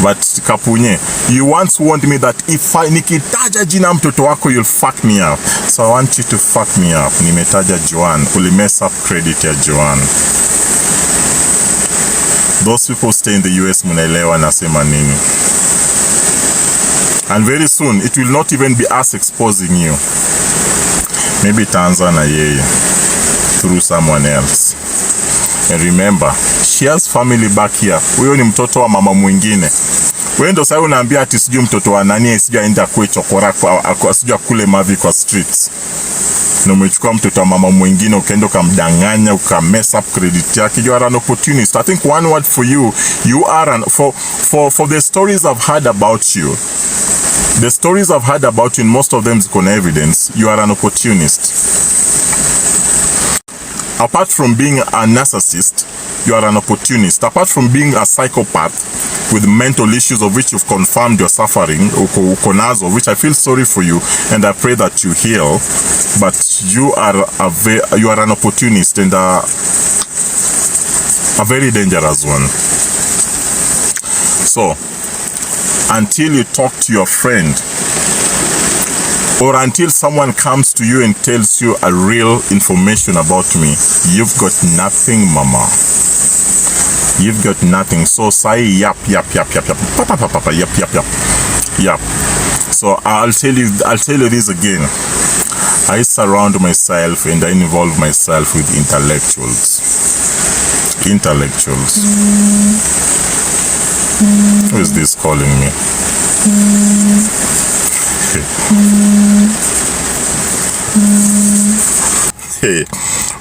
But Kapunye, you once warned me that if nikitaja jina mtoto wako, you'll fuck me up. So I want you to fuck me up. Nimetaja Joan, uli mess up credit ya Joan. Those people stay in the US, munaelewa nasema nini. And very soon, it will not even be us exposing you. Maybe Tanzania yeye through someone else. And remember, she has family back here. Huyo ni mtoto wa mama mwingine. Wewe ndo sasa unaambia ati sijui mtoto wa nani sijui aenda kwe chokora kwa sijui kule mavi kwa streets. Na umechukua mtoto wa mama mwingine ukaenda ukamdanganya ukamess up credit yake. You are an opportunist. I think one word for you, you are an for the stories I've heard about you. The stories I've heard about you, and most of them is on evidence, you are an opportunist. Apart from being a narcissist, you are an opportunist. Apart from being a psychopath with mental issues of which you've confirmed you're suffering, ukonazo, which I feel sorry for you, and I pray that you heal, but you are an opportunist and a very dangerous one. So, until you talk to your friend, or until someone comes to you and tells you a real information about me, you've got nothing, mama. You've got nothing. So say yap. So I'll tell you this again. I surround myself and I involve myself with intellectuals. Who is this calling me?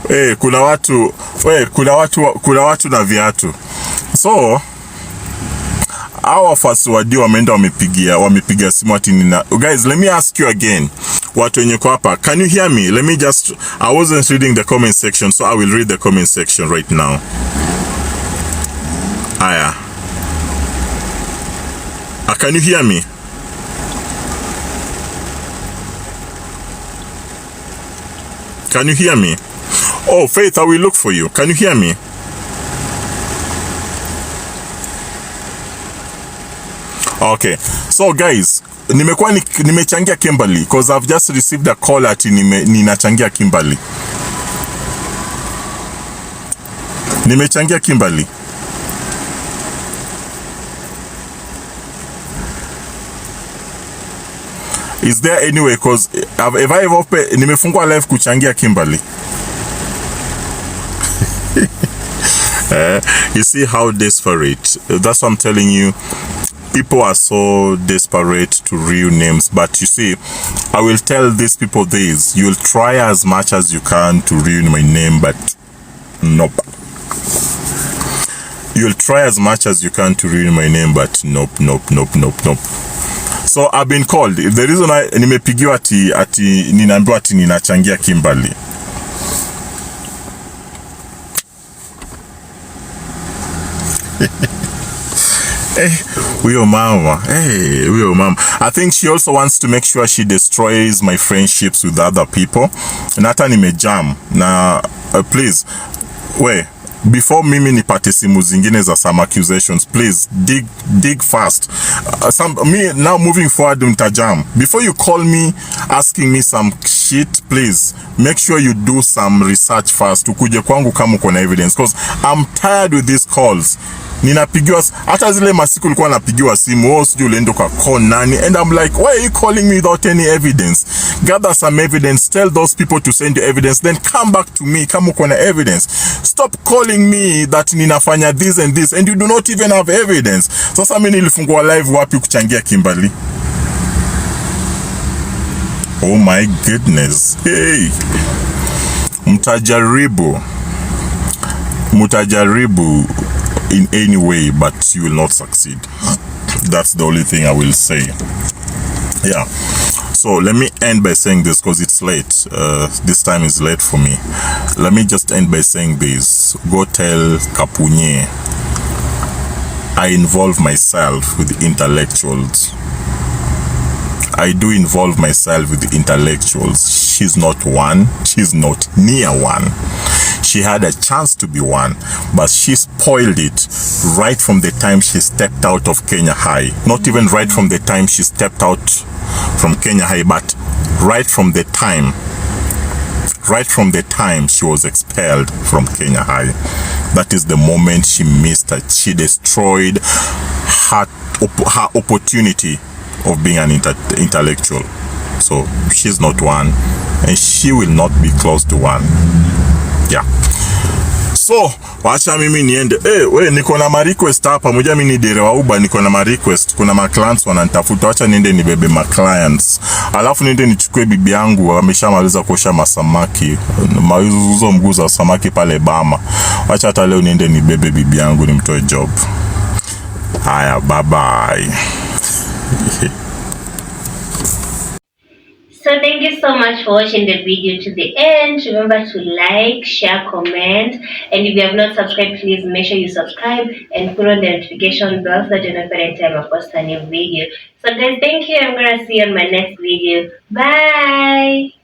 Hey, kuna watu na viatu. So our wafasi wadio wameenda wamepiga simu ati nina. Guys, let me ask you again. Watu wenye kwa hapa, can you hear me? Let me just, I wasn't reading the comment section, so I will read the comment section right now. Aya. Can you hear me? Can you hear me? Oh, Faith, I will look for you. Can you hear me? Okay. So guys, nimechangia Kimberly because I've just received a call ati ninachangia Kimberly. Nimechangia Kimberly. Is there any way, because if I ever nimefungua live kuchangia Kimberly. You see how desperate. That's what I'm telling you. People are so desperate to real names. But you see, I will tell these people this. You will try as much as you can to ruin my name, but nope. You will try as much as you can to ruin my name, but nope. So I've been called. If the reason nimepigiwa ati ninaambiwa ati ninachangia Kimberly. Huyo mama. Huyo mama. I think she also wants to make sure she destroys my friendships with other people. Na hata nimejam. Na please, before mimi nipate simu zingine za some accusations, please dig fast. Me now moving forward mtajam. Before you call me asking me some shit, please make sure you do some research first. Ukuje kwangu kama uko na evidence, because I'm tired with these calls. Ninapigiwa hata zile masiku nilikuwa napigiwa simu, sijui ulienda kwa call nani, and I'm like, why are you calling me without any evidence? Gather some evidence, tell those people to send you evidence, then come back to me kama uko na evidence. Stop calling me that ninafanya this and this and you do not even have evidence. Sasa mimi nilifungua live wapi kuchangia Kimberly? Oh my goodness. Hey. Mutajaribu in any way, but you will not succeed. That's the only thing I will say. Yeah. So let me end by saying this, because it's late. This time is late for me. Let me just end by saying this. Go tell Kapunye I involve myself with the intellectuals. I do involve myself with the intellectuals. She's not one. She's not near one. She had a chance to be one, but she spoiled it right from the time she stepped out of Kenya High. Not even right from the time she stepped out from Kenya High, but right from the time she was expelled from Kenya High. That is the moment she missed it. She destroyed her opportunity of being an intellectual. So she's not one, and she will not be close to one. Yeah. So wacha mimi niende. Niko na ma request hapa. Moja mimi ni dereva Uber, niko na ma request. Kuna ma clients wananitafuta. Wacha niende nibebe ma clients. Alafu niende nichukue bibi yangu, ameshamaliza kuosha masamaki. Mauzo mguza wa samaki pale Bama. Wacha hata leo niende nibebe bibi yangu nimtoe job. Haya, bye bye. So thank you so much for watching the video to the end. Remember to like, share, comment, and if you have not subscribed, please make sure you subscribe and put on the notification bell so that you know every time I post a new video. So guys, thank you. I'm gonna see you on my next video. Bye.